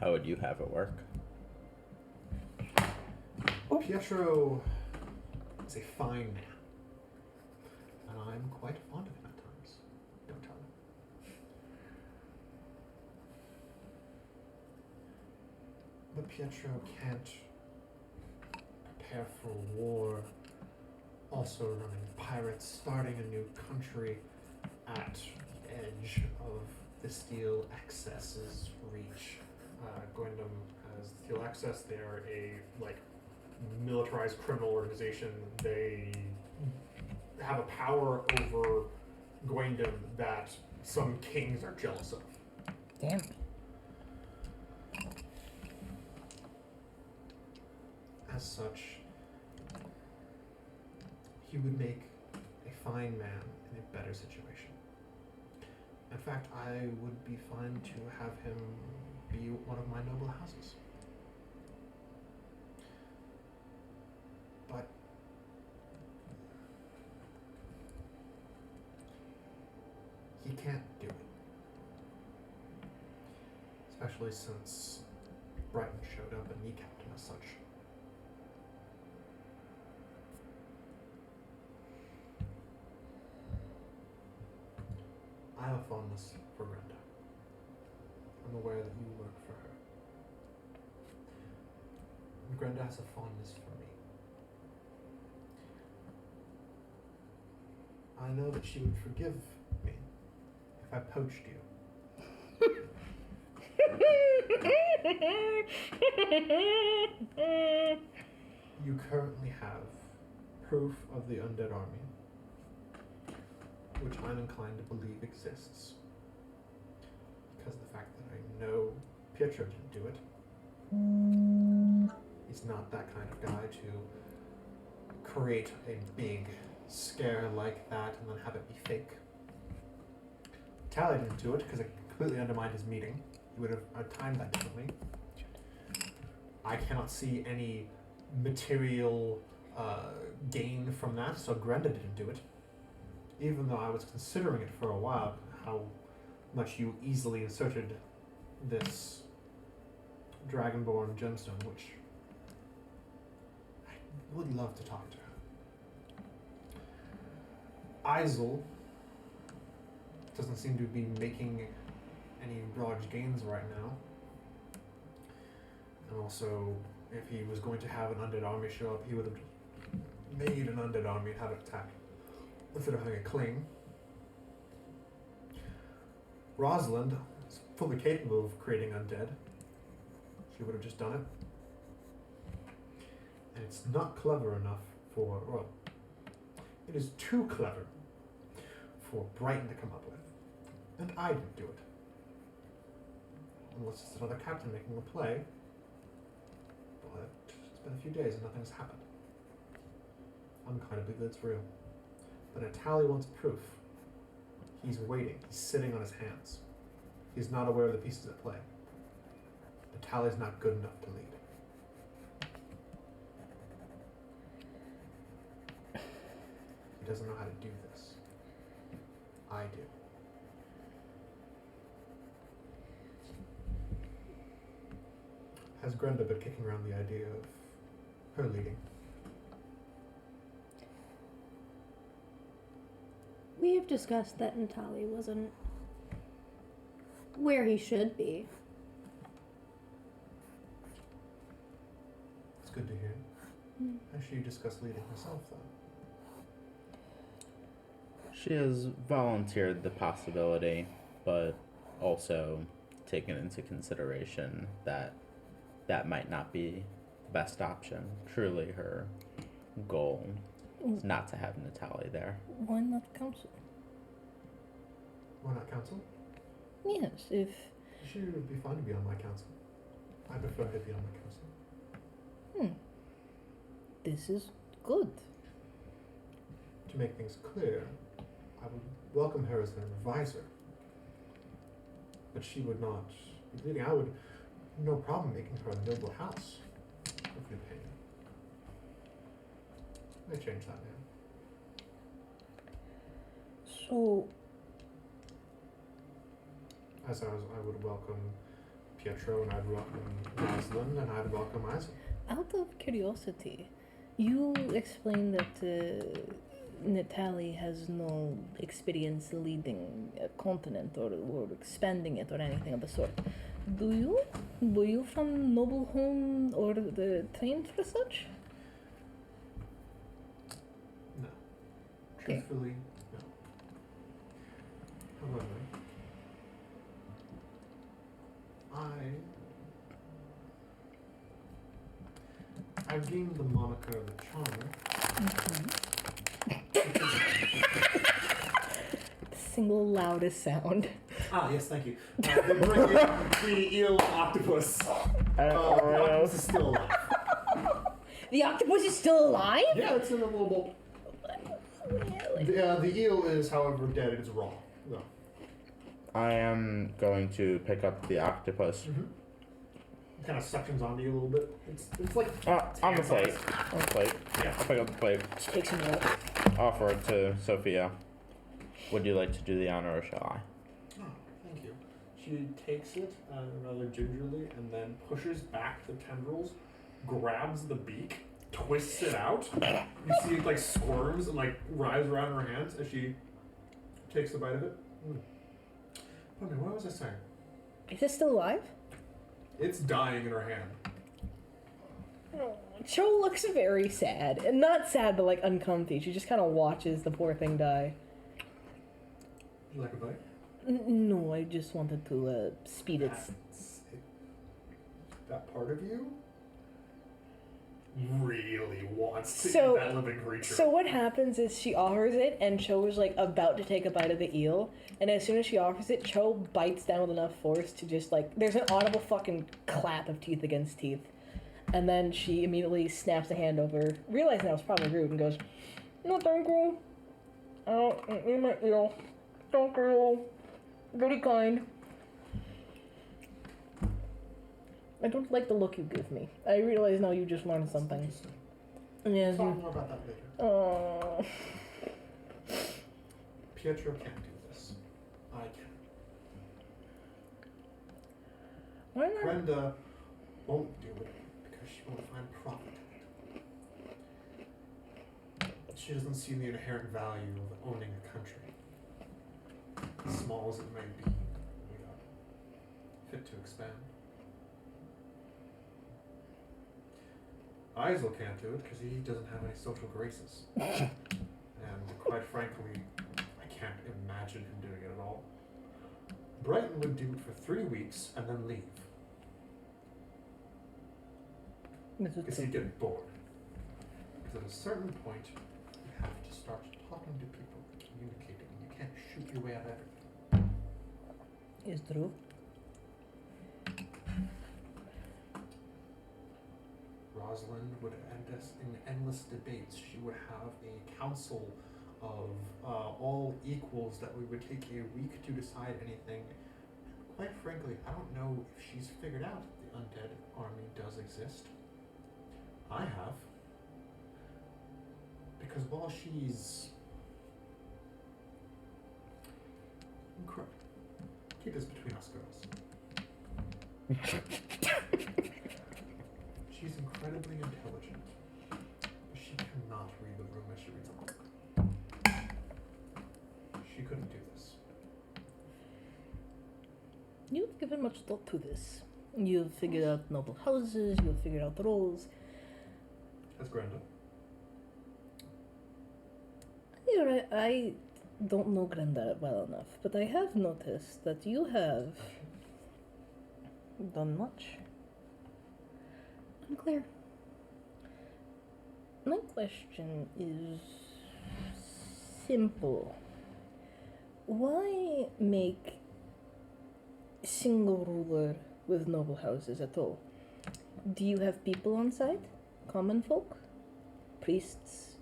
How would you have it work? Pietro is a fine man, and I'm quite fond of him at times. Don't tell him. But Pietro can't prepare for war, also running pirates, starting a new country at the edge of the Steel Access's reach. Gwendom has Steel Access. They are a militarized criminal organization. They have a power over Gwendom that some kings are jealous of. Damn. As such, he would make a fine man in a better situation. In fact, I would be fine to have him be one of my noble houses. But he can't do it. Especially since Brighton showed up and kneecapped him as such. I have a fondness for Brenda. I'm aware that you work for her. And Brenda has a fondness for me. I know that she would forgive me if I poached you. You currently have proof of the undead army, which I'm inclined to believe exists. Because of the fact that I know Pietro didn't do it. He's not that kind of guy to create a big scare like that and then have it be fake. Tally didn't do it because it completely undermined his meeting. He would have timed that differently. I cannot see any material gain from that, so Grenda didn't do it. Even though I was considering it for a while, how much you easily inserted this Dragonborn gemstone, which I would love to talk to her. Isel doesn't seem to be making any large gains right now. And also, if he was going to have an undead army show up, he would have made an undead army and had it attack instead of having a cling. Rosalind is fully capable of creating undead. She would have just done it. And it's not clever enough for, well, it is too clever for Brighton to come up with. And I didn't do it. unless it's another captain making a play. But it's been a few days and nothing's happened. I'm kind of believe that it's real. But Natalie wants proof. He's waiting. He's sitting on his hands. He's not aware of the pieces at play. Natalie's not good enough to lead. He doesn't know how to do this. I do. Has Grenda been kicking around the idea of her leading? We have discussed that Natali wasn't where he should be. It's good to hear. Has she discussed leading herself, though? She has volunteered the possibility, but also taken into consideration that that might not be the best option. Truly, her goal is not to have Natalie there. Why not council? Why not council? Yes, if... She would be fine to be on my council. I prefer her to be on my council. This is good. To make things clear, I would welcome her as an advisor. But she would not be leading. I would no problem making her a noble house of New Pinion. I change that now. So, As I would welcome Pietro, and I'd welcome Rosalind, and I'd welcome Isaac. out of curiosity, you explained that Natalie has no experience leading a continent or expanding it or anything of the sort. Do you? Were you from noble home or trained for such? No. Okay. Truthfully, no. However, I've gained the moniker of the Charmer. Single loudest sound. Yes, thank you. They bring in the eel octopus. The octopus is still alive. The octopus is still alive? Yeah, it's in a little bowl. The eel is, however, dead. It is raw. No. I am going to pick up the octopus. It kind of suctions onto you a little bit. It's like On the plate. On the plate. Yeah. I'll pick up the plate. Just take some milk. Offer it to Sophia. Would you like to do the honor or shall I? Oh, thank you. She takes it rather gingerly and then pushes back the tendrils, grabs the beak, twists it out. You see it like squirms and like writhes around her hands as she takes a bite of it. Oh no, what was I saying? Is it still alive? It's dying in her hand. Cho looks very sad. And not sad, but like uncomfy. She just kind of watches the poor thing die. Would you like a bite? No, I just wanted to speed its... That part of you really wants to So- eat that living creature. So what happens is she offers it, and Cho is like about to take a bite of the eel, and as soon as she offers it, Cho bites down with enough force to just like, there's an audible fucking clap of teeth against teeth, and then she immediately snaps a hand over, realizing that was probably rude, and goes, "No, thank you. I don't eat my eel. Thank you. Very kind. I don't like the look you give me. I realize now you just learned something." Yeah. Talk more about that later. Oh. Pietro can't do this. I can. Why not? Brenda won't do it because she won't find profit in it. She doesn't see the inherent value of owning a country. As small as it may be, we are fit to expand. Isel can't do it because he doesn't have any social graces. And quite frankly, I can't imagine him doing it at all. Brighton would do it for 3 weeks and then leave. Because he'd get bored. Because at a certain point, you have to start talking to people, communicating. You can't shoot your way out of everything. It's true. Rosalind would end us in endless debates. She would have a council of all equals that we would take a week to decide anything. Quite frankly, I don't know if she's figured out the undead army does exist. I have. Because while she's... Keep this between us, girls. She's incredibly intelligent. She cannot read the room as she reads a book. She couldn't do this. You've given much thought to this. You've figured out noble houses, you've figured out the roles. That's Granda. You're right, I don't know Granda well enough, but I have noticed that you have done much. Unclear. My question is simple. Why make single ruler with noble houses at all? Do you have people on site? Common folk? Priests?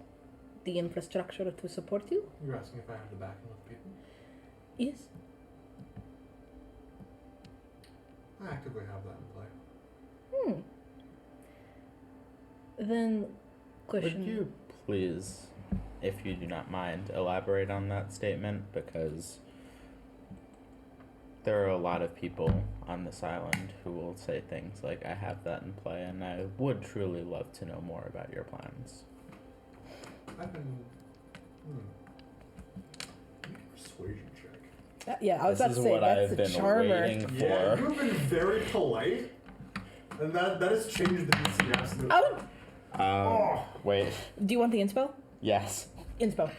The infrastructure to support you? You're asking if I have the backing of people? Yes. I actively have that in play. Then, question. Would you please, if you do not mind, elaborate on that statement? Because there are a lot of people on this island who will say things like, I have that in play, and I would truly love to know more about your plans. I've been... Make a persuasion check. Yeah, I was about This to is say, what that's I've the been charmer. waiting for. Yeah, you've been very polite. And that has changed the DC absolutely. Oh, Wait. do you want the inspo? Yes. Inspo.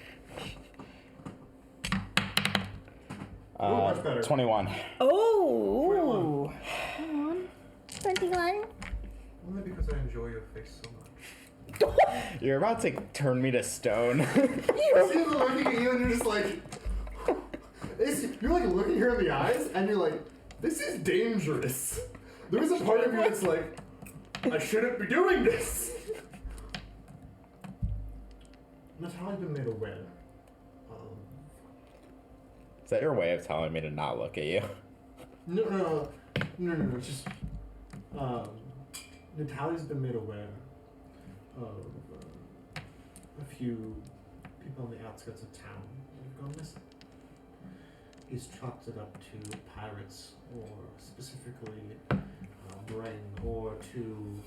much better. 21. Oh! 21. Only because I enjoy your face so much. You're about to turn me to stone. She's looking at you and you're just like... You're like looking her in the eyes and you're like, this is dangerous. There's a part of you that's like, I shouldn't be doing this. Natalia's been made aware. Is that your way of telling me to not look at you? No. It's just, Natalia's been made aware of a few people on the outskirts of town that have gone missing. He's chalked it up to pirates, or specifically Brain, or to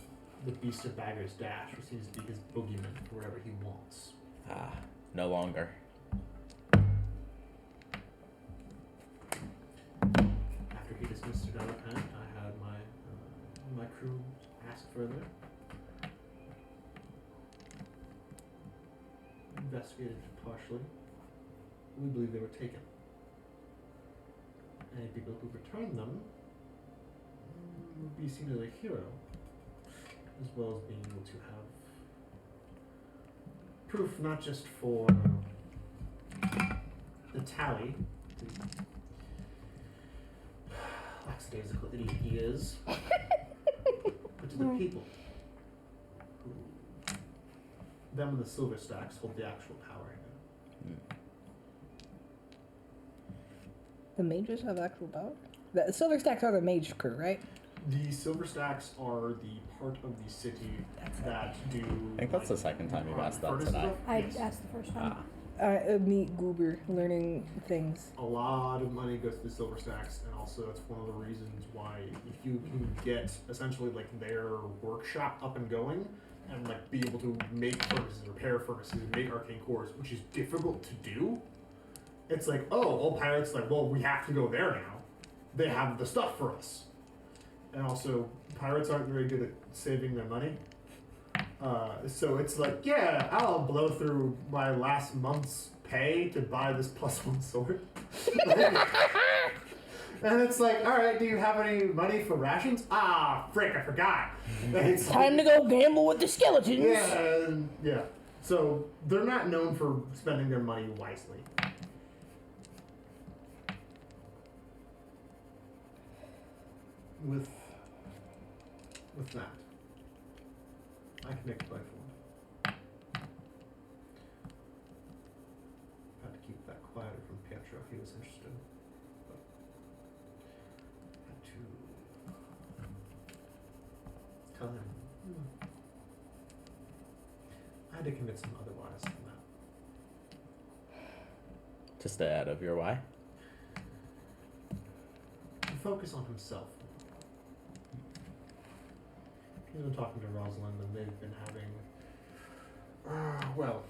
the Beast of Bagger's Dash, who seems to be his boogeyman wherever he wants. No longer. After he dismissed it out of hand, I had my crew ask further. Investigated partially. We believe they were taken. Any people who returned them would be seen as a hero, as well as being able to have proof not just for the tally, the lackadaisical idiot he is, but to the people who, them and the silver stacks hold the actual power here. The mages have actual power? The silver stacks are the mage crew, right? The silver stacks are the part of the city that do. I think that's the second time you've asked that tonight. I asked the first time. Meet Goober, learning things. A lot of money goes to the silver stacks, and also that's one of the reasons why if you can get essentially like their workshop up and going, and like be able to make furnaces, repair furnaces, make arcane cores, which is difficult to do. It's like, oh, all pirates like, well, we have to go there now. They have the stuff for us. And also, pirates aren't very good at saving their money. So it's like, yeah, I'll blow through my last month's pay to buy this +1 sword. And it's like, all right, do you have any money for rations? Ah, frick, I forgot. It's Time to go gamble with the skeletons! Yeah. So they're not known for spending their money wisely. With that. I can make a play for him. Had to keep that quieter from Pietro if he was interested. But had to tell him. I had to convince him otherwise than that. To stay out of your way. To focus on himself. He's been talking to Rosalind and they've been having... well,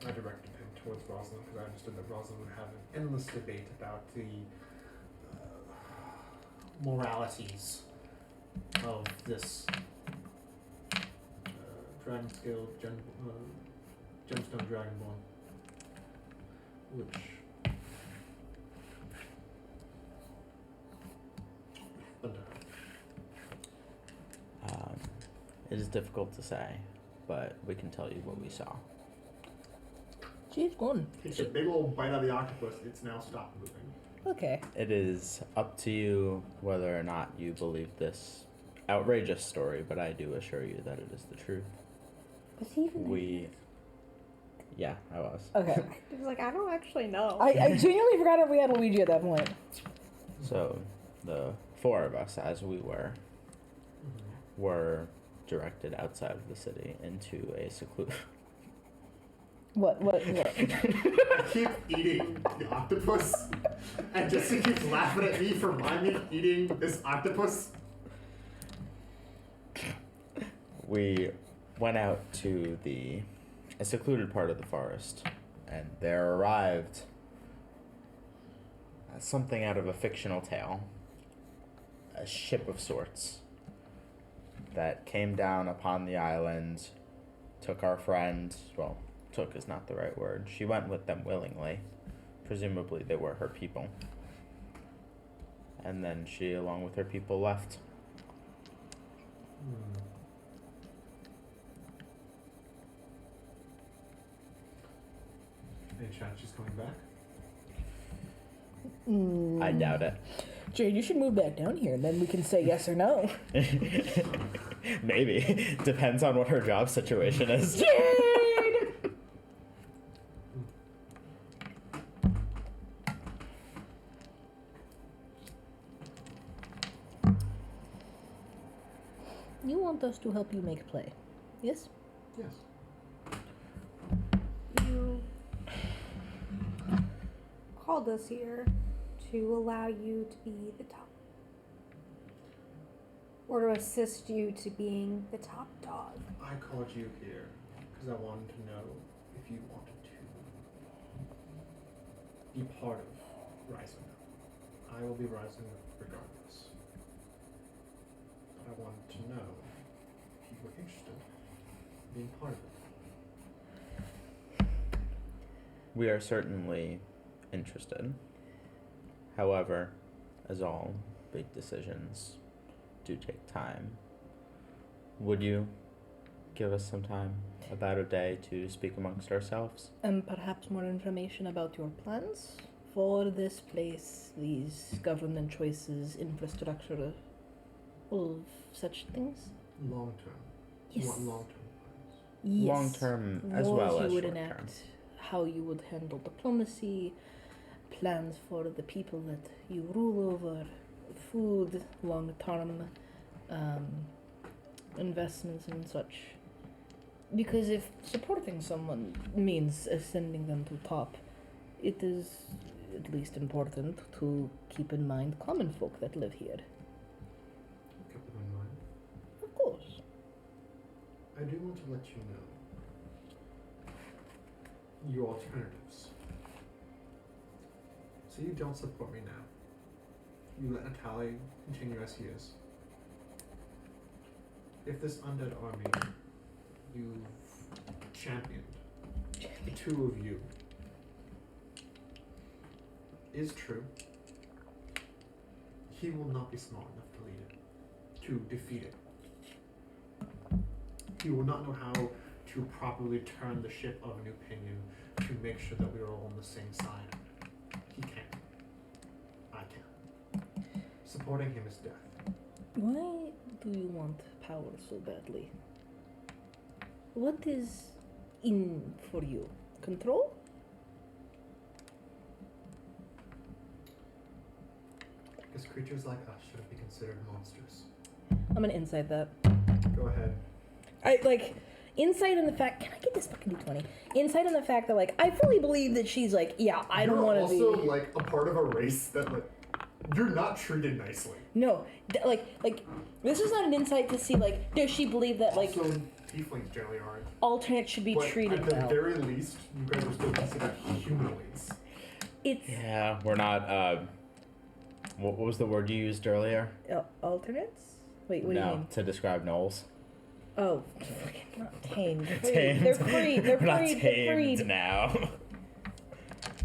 I directed him towards Rosalind because I understood that Rosalind would have an endless debate about the moralities of this dragon scale gemstone dragonborn, which It is difficult to say, but we can tell you what we saw. She's gone. Takes a big old bite out of the octopus. It's now stopped moving. Okay. It is up to you whether or not you believe this outrageous story, but I do assure you that it is the truth. Was he even there? Yeah, I was. Okay. He was like, I don't actually know. I genuinely forgot if we had Luigi at that point. So, the four of us, as we were directed outside of the city into a secluded... What? I keep eating the octopus, and Jesse keeps laughing at me for minding eating this octopus. We went out to a secluded part of the forest, and there arrived something out of a fictional tale, a ship of sorts that came down upon the island, took our friend, well, took is not the right word. She went with them willingly. Presumably they were her people. And then she, along with her people, left. Any chance she's coming back? I doubt it. Jade, you should move back down here, and then we can say yes or no. Maybe. Depends on what her job situation is. Jade! You want us to help you make play, yes? Yes. You called us here to allow you to be the top, or to assist you to being the top dog. I called you here because I wanted to know if you wanted to be part of Rising Up. I will be rising up regardless. But I wanted to know if you were interested in being part of it. We are certainly interested. However, as all big decisions do take time, would you give us some time, about a day, to speak amongst ourselves? And perhaps more information about your plans for this place, these government choices, infrastructure, all of such things? Long term. Yes. You want long term plans. Yes. Long term as Laws well you as would short term. enact, how you would handle diplomacy, plans for the people that you rule over, food, long term, investments and such. Because if supporting someone means ascending them to top, it is at least important to keep in mind common folk that live here. Keep them in mind. Of course. I do want to let you know your alternatives. So you don't support me now. You let Natalie continue as he is. If this undead army you've championed, the two of you, is true, he will not be smart enough to lead it, to defeat it. He will not know how to properly turn the ship of a new Pinion to make sure that we are all on the same side. He can't. I can. Supporting him is death. Why do you want power so badly? What is in for you? Control? Because creatures like us shouldn't be considered monsters. I'm gonna insight that. Go ahead. I like insight in the fact. Can I get this fucking d20? Insight in the fact that like I fully believe that she's like, yeah, I don't want to be. You're also like a part of a race that like you're not treated nicely. No, like this is not an insight to see like does she believe that like Also, tieflings generally aren't. alternates should be But treated at the well. very least, you guys are still considered humanoids. It's Yeah, we're not. What was the word you used earlier? alternates. Wait, what do you No, mean? to describe gnolls. Oh, fucking not tamed. Tamed. They're free. They're We're not free. They're tamed freed. now.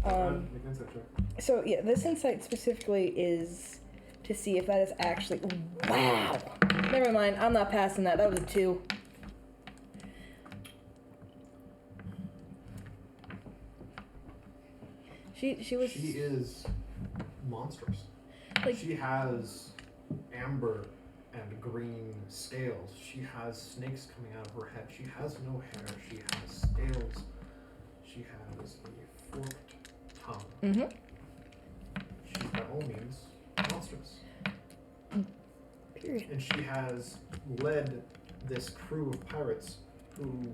Make an insight check. So yeah, this insight specifically is to see if that is actually. Wow. Never mind. I'm not passing that. That was a 2. She was. She is monstrous. Like- She has amber and green scales. She has snakes coming out of her head. She has no hair. She has scales. She has a forked tongue. Mm-hmm. She's by all means monstrous. Period. And she has led this crew of pirates who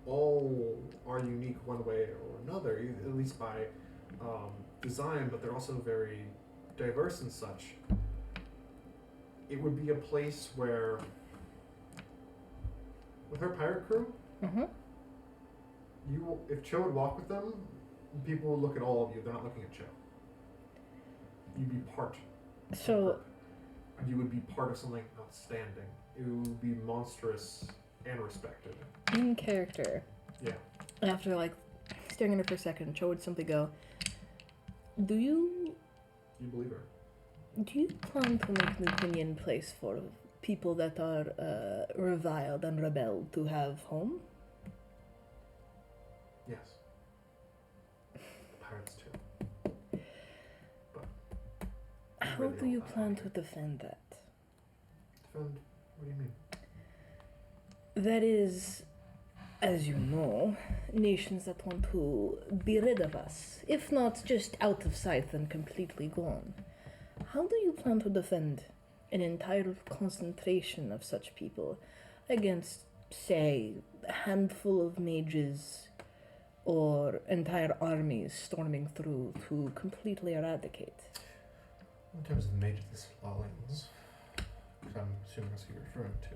all are unique one way or another, at least by design, but they're also very diverse and such. It would be a place where, with her pirate crew, Mm-hmm. if Cho would walk with them, people would look at all of you. They're not looking at Cho. You'd be part. So You would be part of something outstanding. It would be monstrous and respected. in character, Yeah. after like staring at her for a second, Cho would simply go, Do you You believe her. plan to make the Pinion place for people that are reviled and rebelled to have home? Yes. Pirates too. But How really do you all that plan out to here. defend that? Defend? What do you mean? There is, as you know, nations that want to be rid of us, if not just out of sight and completely gone. How do you plan to defend an entire concentration of such people against, say, a handful of mages or entire armies storming through to completely eradicate? In terms of the mages, the Slalins, because I'm assuming that's who you're referring to,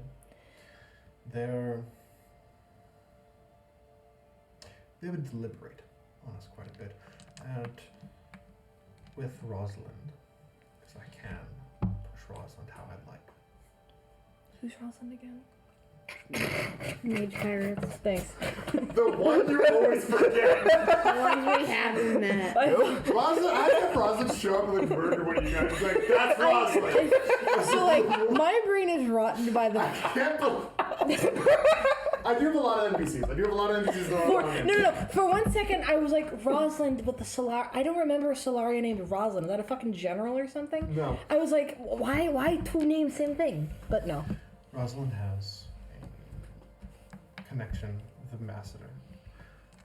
they would deliberate on us quite a bit. And with Rosalind, because I can push Rosalind how I'd like. Who's Rosalind again? Mage pirates. Thanks. The one you always forget! The ones we haven't met. Rosalind, I have Rosalind show up with a burger when you guys it's like, that's Rosalind! So, like, my brain is rotten by the. Can't believe I do have a lot of NPCs. I do have a lot of NPCs that For, are no. For 1 second, I was like, Rosalind with the Solar. I don't remember a Solaria named Rosalind. Is that a fucking general or something? No. I was like, why 2 names, same thing? But no. Rosalind has a connection with the ambassador.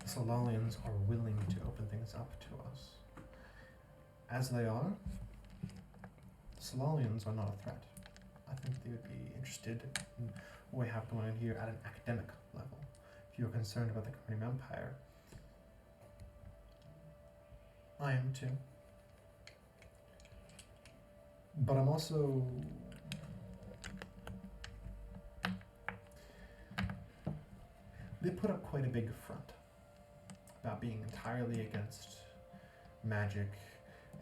The Solalians are willing to open things up to us. As they are, the Solalians are not a threat. I think they would be interested in what we have going on here at an academic level. If you're concerned about the Crimean Empire, I am too. But I'm also they put up quite a big front about being entirely against magic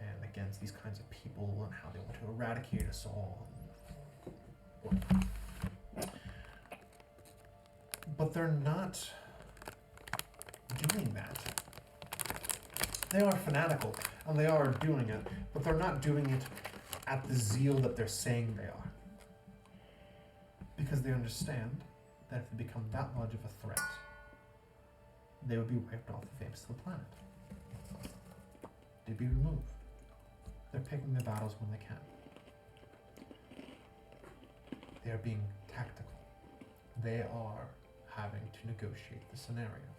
and against these kinds of people and how they want to eradicate us all. But they're not doing that. They are fanatical and they are doing it, but they're not doing it at the zeal that they're saying they are. Because they understand that if they become that large of a threat, they would be wiped off the face of the planet. They'd be removed. They're picking their battles when they can. They are being tactical. They are having to negotiate the scenario.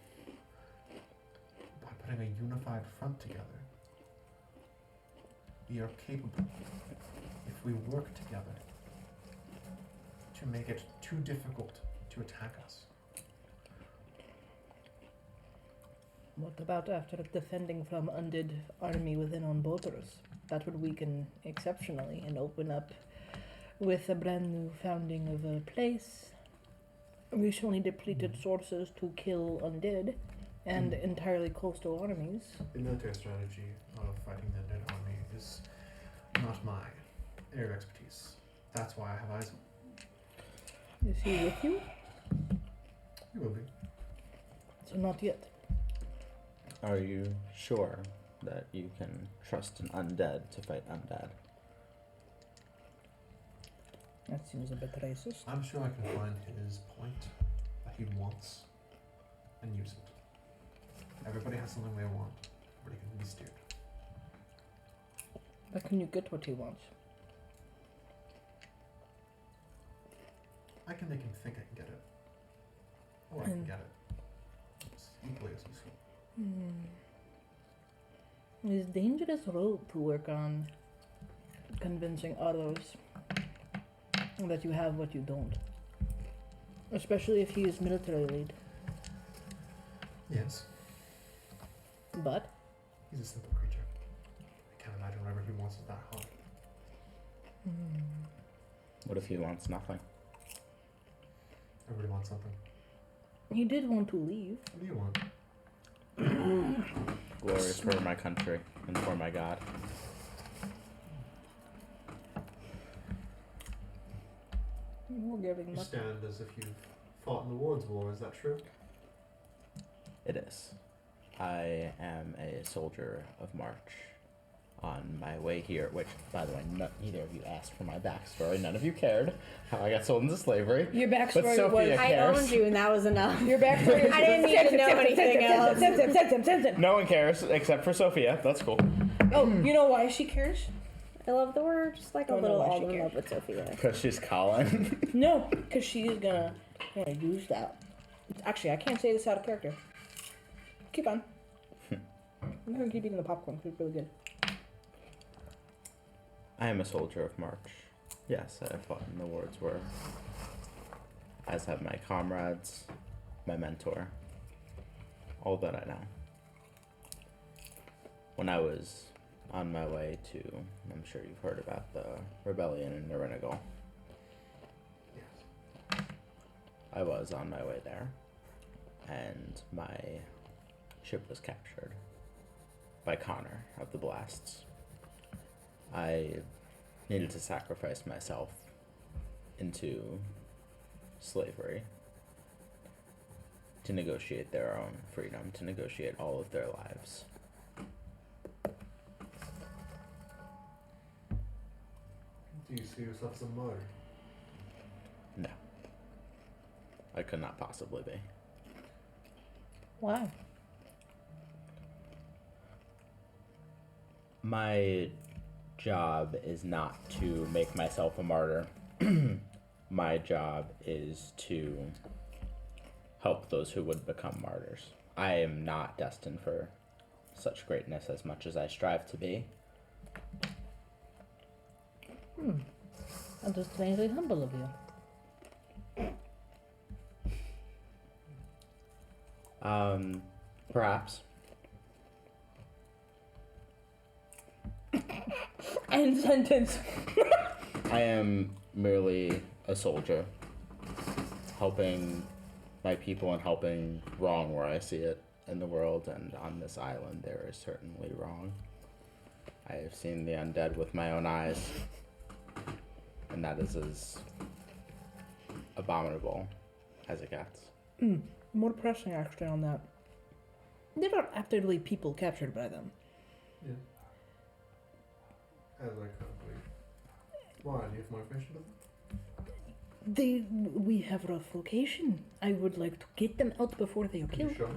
By putting a unified front together, we are capable, if we work together, to make it too difficult to attack us. What about after defending from undead army within on borders? That would weaken exceptionally and open up with a brand new founding of a place. Recently depleted sources to kill undead and entirely coastal armies. The military strategy of fighting the undead army is not my area of expertise. That's why I have eyes on. Is he with you? He will be. So not yet. Are you sure that you can trust an undead to fight undead? That seems a bit racist. I'm sure I can find his point that he wants and use it. Everybody has something they want, but he can be steered. But can you get what he wants? I can make him think I can get it. Or I can get it. It's equally as useful. It is a dangerous road to work on convincing others that you have what you don't. Especially if he is military lead. Yes, But he's a simple creature. I can't imagine whatever he wants is that hard. What if he wants nothing? Everybody wants something. he did want to leave. What do you want? Glory for my country and for my God. We're giving You much. stand as if you've fought in the Ward's War, is that true? It is. I am a soldier of March on my way here, which, by the way, neither of you asked for my backstory. None of you cared how I got sold into slavery. Your But backstory Sophia was I cares. owned you, and that was enough. your backstory. I didn't need to know anything else. No one cares except for Sophia. That's cool. Oh, you know why she cares? I love the word, just like a Don't know little why all she in cares. love with Sophia. Because she's Collin. No, because she is gonna use that. Actually, I can't say this out of character. Keep on. I'm gonna keep eating the popcorn. It's really good. I am a soldier of March. Yes, I have fought in the Ward's War. As have my comrades, my mentor, all that I know. When I was on my way to, I'm sure you've heard about the rebellion in Nerinagal. Yes. I was on my way there, and my ship was captured by Connor of the Blasts. I needed to sacrifice myself into slavery to negotiate their own freedom, to negotiate all of their lives. Do you see yourself as a martyr? No. I could not possibly be. Why? My job is not to make myself a martyr. My job is to help those who would become martyrs. I am not destined for such greatness as much as I strive to be. That is strangely humble of you. Perhaps. End sentence. I am merely a soldier, helping my people and helping wrong where I see it in the world, and on this island there is certainly wrong. I have seen the undead with my own eyes, and that is as abominable as it gets. More pressing, actually, on that. There are actively people captured by them. Yeah. As I can't believe. Why? Do you have more information about them? We have rough location. I would like to get them out before they are Can you killed.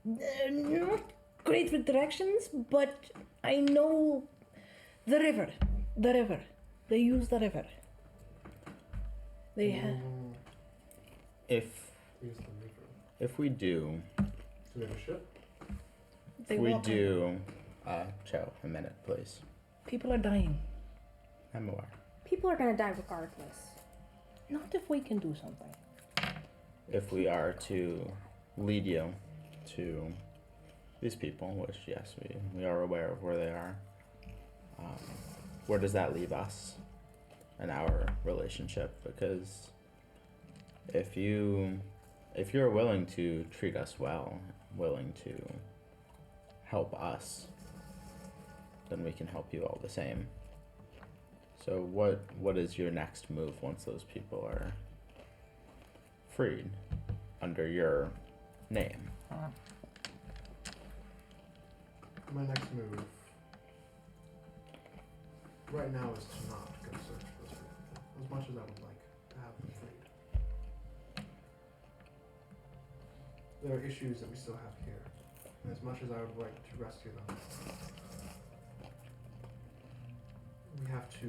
show me? Not great with directions, but I know the river. The river. They use the river. They have. If Use the river. If we do, Do we have a ship? They if we walk in. do, Joe, a minute, please. People are dying. I'm aware. People are gonna die regardless. Not if we can do something. If we are to lead you to these people, which yes, we are aware of where they are, where does that leave us in our relationship? Because if you're willing to treat us well, willing to help us, then we can help you all the same. So what is your next move once those people are freed under your name? My next move right now is to not go search for those people, as much as I would like to have them freed. There are issues that we still have here, and as much as I would like to rescue them, we have to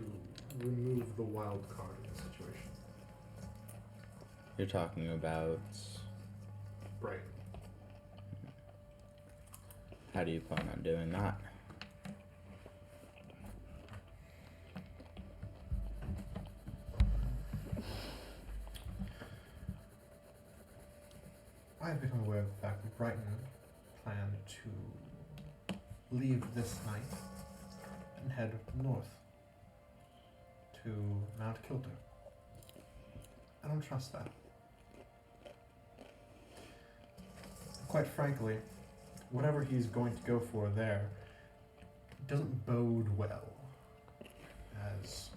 remove the wild card in the situation. You're talking about Right. how do you plan on doing that? I have become aware of the fact that Brighton planned to leave this night and head north to Mount Kilter. I don't trust that. Quite frankly, whatever he's going to go for there doesn't bode well, as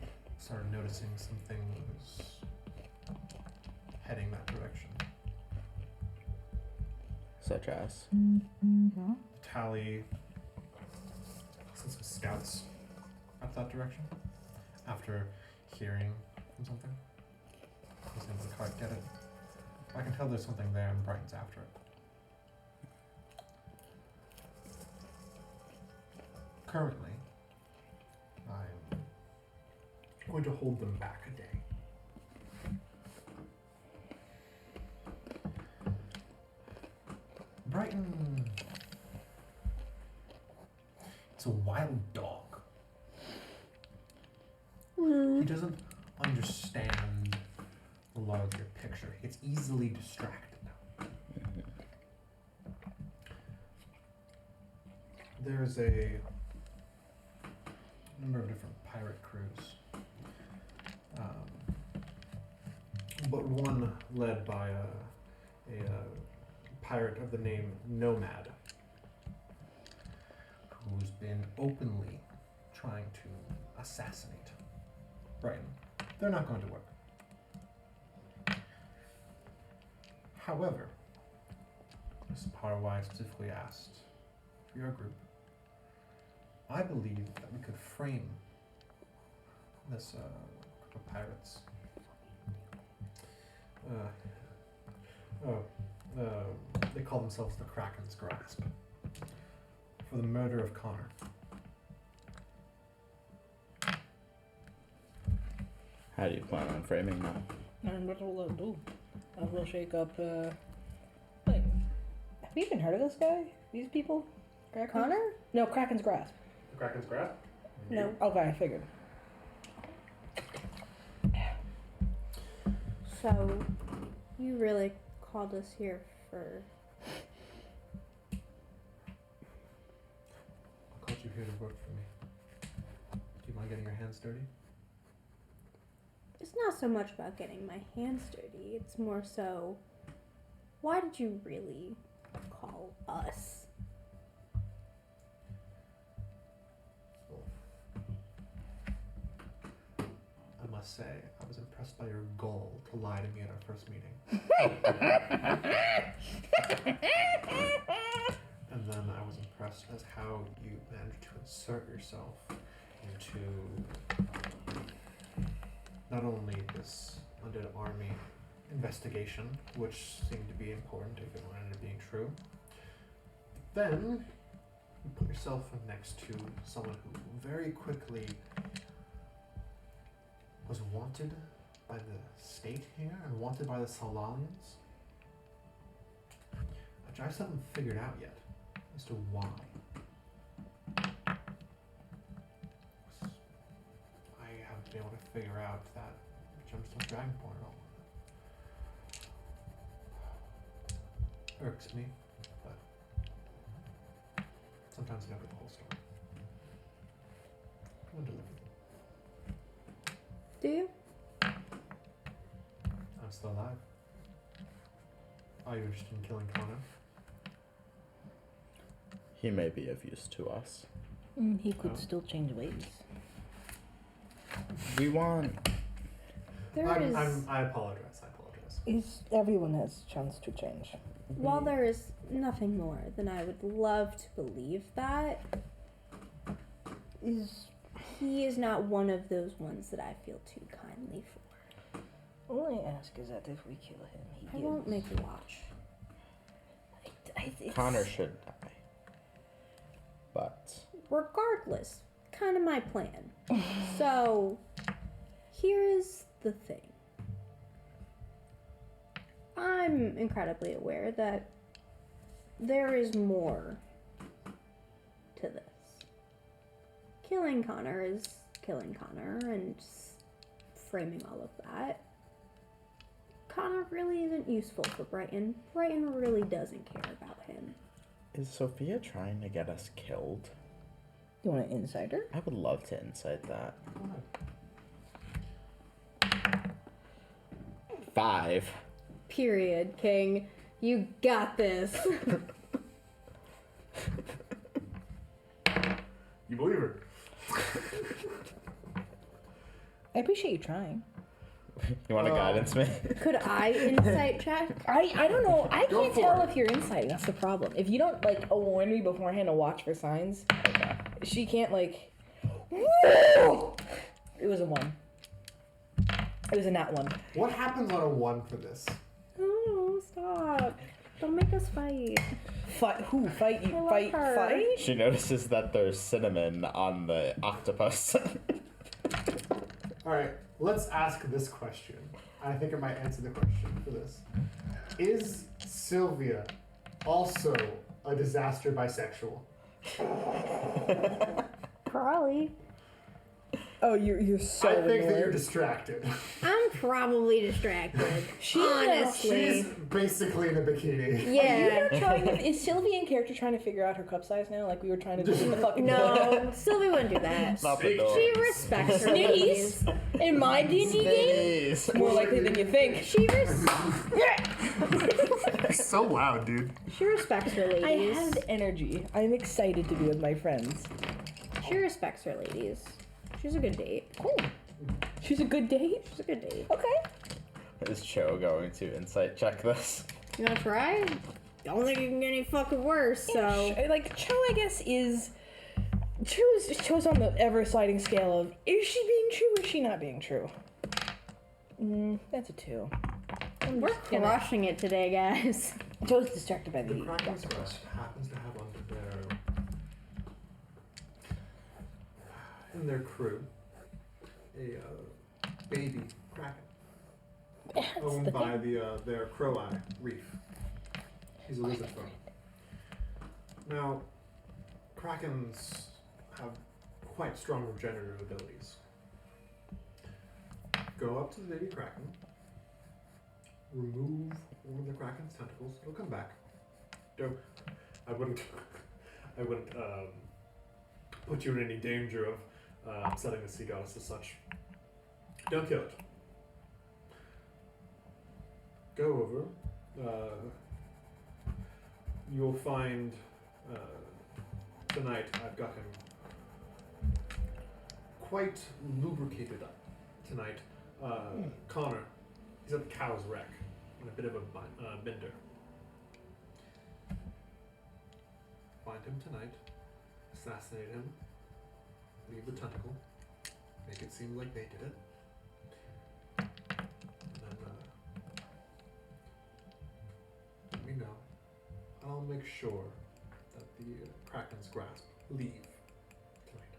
I started noticing some things heading that direction. Such as? Tally sent some scouts up that direction after hearing from something. He's able to quite get it. I can tell there's something there and Brighton's after it. Currently, I'm going to hold them back a day. Brighton, it's a wild dog. He doesn't understand the larger picture. It's easily distracted. There's a number of different pirate crews, but one led by a pirate of the name Nomad, who's been openly trying to assassinate Brighton. They're not going to work. However, this is part of why I specifically asked for your group. I believe that we could frame this group of pirates. They call themselves the Kraken's Grasp, for the murder of Connor. How do you plan on framing that? And what will it do? I will shake up, wait. Have you even heard of this guy? These people? Kraken? Connor? No, Kraken's Grasp. The Kraken's grasp? No. Okay, I figured. So, you really called us here for... I called you here to work for me. Do you mind getting your hands dirty? It's not so much about getting my hands dirty. It's more so, why did you really call us? I must say, I was impressed by your goal to lie to me at our first meeting. And then I was impressed as how you managed to insert yourself into not only this undead army investigation, which seemed to be important if it ended up being true, but then you put yourself next to someone who very quickly was wanted by the state here and wanted by the Solanians which I just haven't figured out yet as to why. I haven't been able to figure out that gemstone dragonborn at all. Irks me, but sometimes I know the whole story. I'm gonna deliver. Do you? I'm still alive. Are you interested in killing Connor? He may be of use to us. He could Oh. still change ways. We want. There is. I apologize. Everyone has a chance to change. While there is nothing more than I would love to believe that, he is not one of those ones that I feel too kindly for. All I ask is that if we kill him, he I won't make you watch. Connor should die. But. Regardless, kind of my plan. So, here is the thing. I'm incredibly aware that there is more to this. Killing Connor is killing Connor and framing all of that. Connor really isn't useful for Brighton. Brighton really doesn't care about him. Is Sophia trying to get us killed? You want an insider? I would love to insight that. Go ahead. 5. Period, King. You got this. You believe her? I appreciate you trying. You want to guidance me? Could I insight check? I don't know. I Go can't for tell it. if you're insighting. That's the problem. If you don't like warn me beforehand to watch for signs, Okay. she can't like. It was a 1. It was a nat 1. What happens on a 1 for this? Oh, stop. Don't make us fight. Fight who? Fight you? I love Fight? her. Fight? She notices that there's cinnamon on the octopus. Alright, let's ask this question. I think it might answer the question for this. Is Sylvia also a disaster bisexual? Probably. Oh, you're so. I think that annoyed. you're distracted. I'm probably distracted. Honestly. She's basically in a bikini. Yeah. Is Sylvia in character trying to figure out her cup size now? Like we were trying to do with the fucking No, Sylvie wouldn't do that. Not the door. She respects her ladies. Sneeze in my D&D game. Sneeze. More likely than you think. She So loud, dude. respects her I ladies. have energy. I'm excited to be with my friends. She respects her ladies. She's a good date. Cool. She's a good date. She's a good date. Okay. Is Cho going to insight check this? You wanna try? Don't think it can get any fucking worse, so. Like Cho, I guess is Cho's on the ever sliding scale of is she being true or is she not being true? That's a 2. We're crushing it today, guys. Cho's distracted by the The Kraken's octopus. Rest happens to have in their crew a baby kraken owned by their Crow Eye Reef. He's a lizard folk. Now, krakens have quite strong regenerative abilities. Go up to the baby kraken, remove one of the kraken's tentacles. It'll come back. I wouldn't put you in any danger of upsetting the sea goddess as such. Don't kill it. Go over. You'll find tonight I've got him quite lubricated up tonight. Connor, he's at the cow's wreck in a bit of a bender. Find him tonight, assassinate him, leave the tentacle, make it seem like they did it, and then let me know. I'll make sure that the Kraken's grasp leave tonight.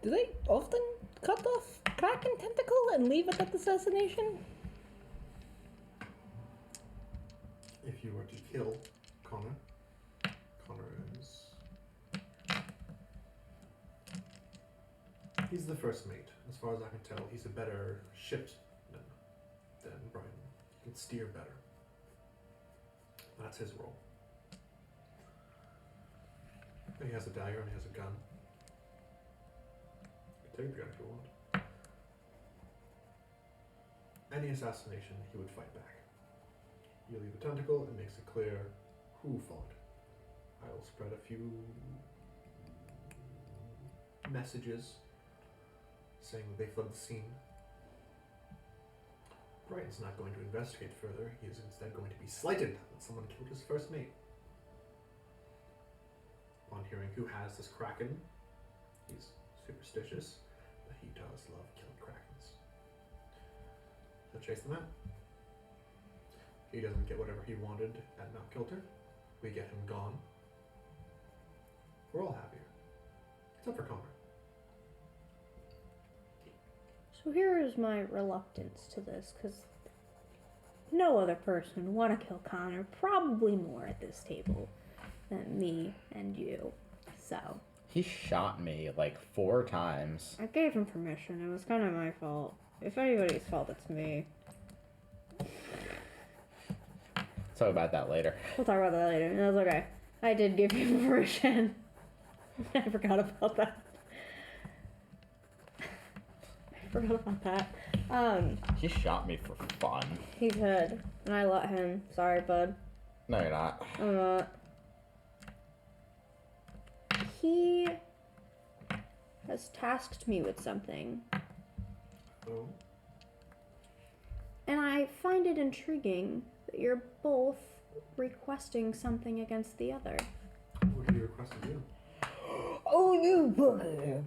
Do they often cut off Kraken tentacle and leave it at assassination? If you were to kill Connor is... He's the first mate. As far as I can tell, he's a better shipsman than Brian. He can steer better. That's his role. And he has a dagger and he has a gun. You can take the gun if you want. Any assassination, he would fight back. You leave a tentacle, it makes it clear who fought. I will spread a few messages saying that they fled the scene. Brighton's not going to investigate further. He is instead going to be slighted that someone killed his first mate. Upon hearing who has this kraken, he's superstitious, but he does love killing krakens. So chase them out. He doesn't get whatever he wanted at Mount Kilter. We get him gone. We're all happier. Except for Connor. So here is my reluctance to this, because no other person would want to kill Connor, probably more at this table than me and you. So He shot me like 4 times. I gave him permission. It was kind of my fault. If anybody's fault, it's me. Talk about that later. We'll talk about that later. That's okay. I did give you permission. I forgot about that. He shot me for fun. He could. And I let him. Sorry, bud. No, you're not. I'm not. He has tasked me with something. Oh. And I find it intriguing that you're both requesting something against the other. What did he request of you? Oh, you bugger.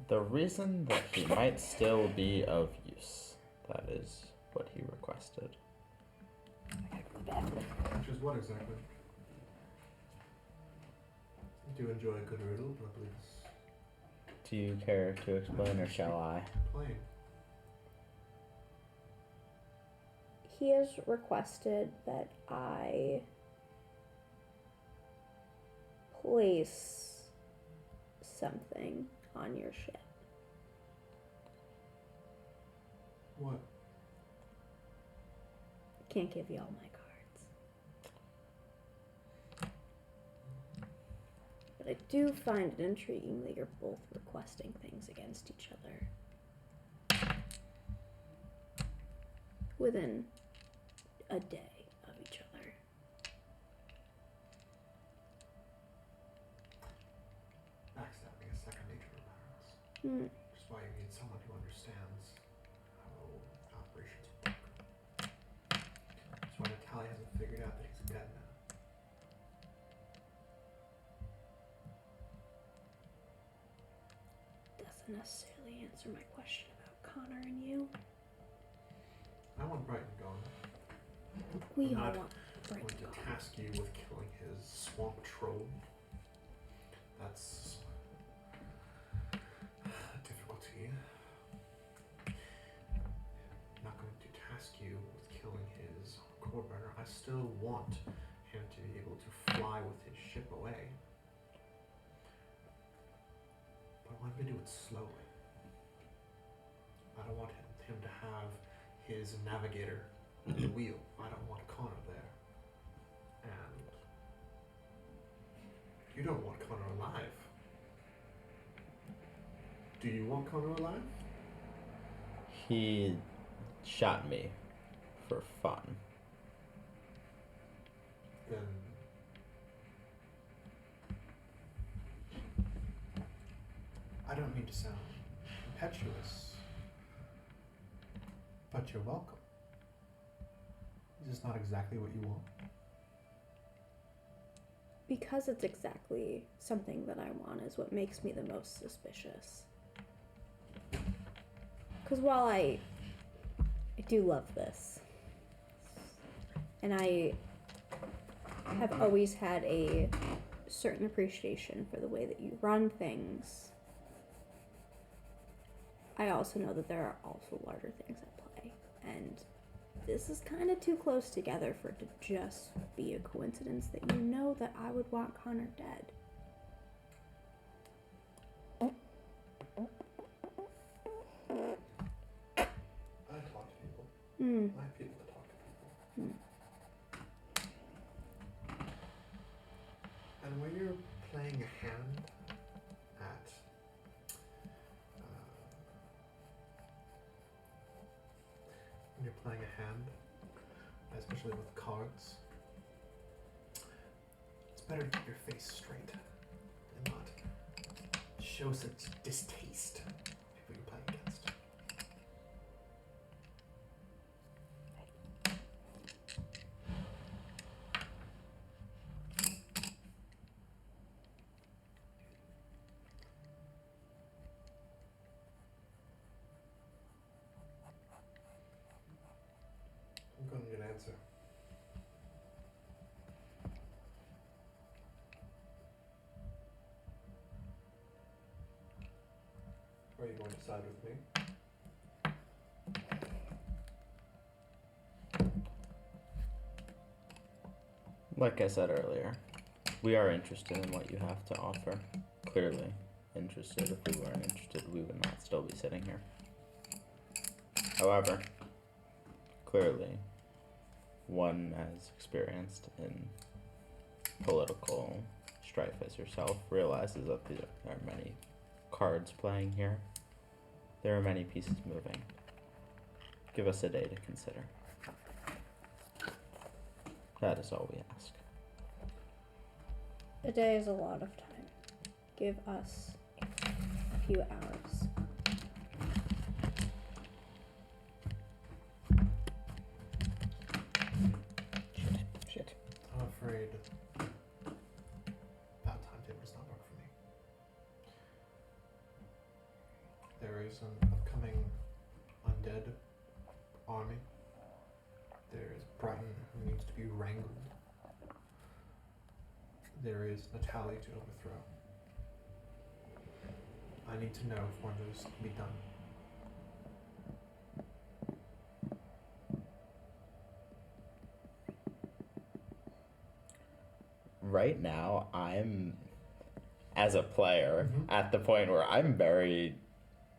The reason that he might still be of use. That is what he requested. Which is what exactly? I do enjoy a good riddle, but I believe it's Do you care to explain, or shall I? plain. He has requested that I place something on your ship. What? Can't give you all my cards. But I do find it intriguing that you're both requesting things against each other within a day of each other. Backstabbing is second nature to pirates. Hmm. Which is why you need someone who understands how operations work. That's why Natalia hasn't figured out that he's dead now. Doesn't necessarily answer my question about Connor and you. I want Brighton gone. We I'm all not want going Brighton to gone. task you with killing his swamp troll. That's a difficulty. I'm not going to task you with killing his core burner. I still want him to be able to fly with his ship away. But I want him to do it slowly. I don't want him to have his navigator at the wheel. I don't want Connor there. And you don't want Connor alive. Do you want Connor alive? He shot me for fun. Then I don't mean to sound impetuous, but you're welcome. Is this not exactly what you want? Because it's exactly something that I want is what makes me the most suspicious. Because while I do love this, and I have always had a certain appreciation for the way that you run things, I also know that there are also larger things at play, and this is kind of too close together for it to just be a coincidence that you know that I would want Connor dead. I talk to people. Mm. I have people to talk to people. And when you're playing a hand at when you're playing a hand, especially with cards, it's better to keep your face straight and not show such distaste to people you're playing against. I'm going to get an answer. Are you going to side with me? Like I said earlier, we are interested in what you have to offer. Clearly interested. If we weren't interested, we would not still be sitting here. However, clearly, one as experienced in political strife as yourself realizes that there are many cards playing here. There are many pieces moving. Give us a day to consider. That is all we ask. A day is a lot of time. Give us a few hours. Shit. I'm afraid that timetable does not work for me. There is an upcoming undead army. There is Brighton who needs to be wrangled. There is Natalie to overthrow. I need to know if one of those can be done. Right now, I'm, as a player, Mhm. at the point where I'm very,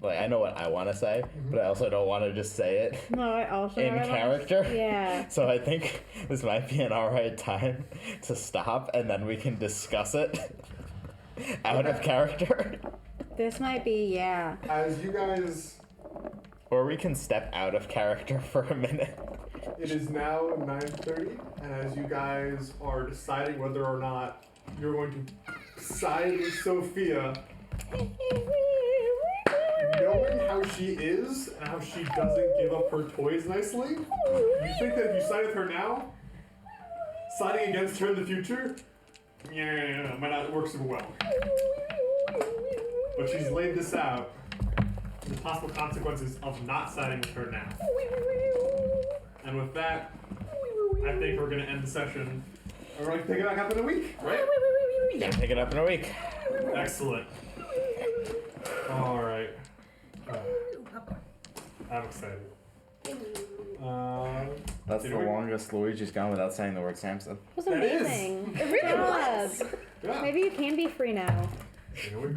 like, I know what I want to say, but I also don't want to just say it No, I also in character. Yeah. So I think this might be an alright time to stop, and then we can discuss it out of character. This might be, yeah. As you guys, Or we can step out of character for a minute. it is now 9:30, and as you guys are deciding whether or not you're going to side with Sophia, knowing how she is and how she doesn't give up her toys nicely, you think that if you side with her now, siding against her in the future, yeah, might not work super well. But she's laid this out, the possible consequences of not siding with her now. And with that, I think we're gonna end the session. We're going to pick it back up in a week, right? Yeah, pick it up in a week. Excellent. All right. I'm excited. That's Did the we- longest Luigi's gone without saying the word Samson. It was That is. amazing. It really was. God. Yeah. Maybe you can be free now. Here we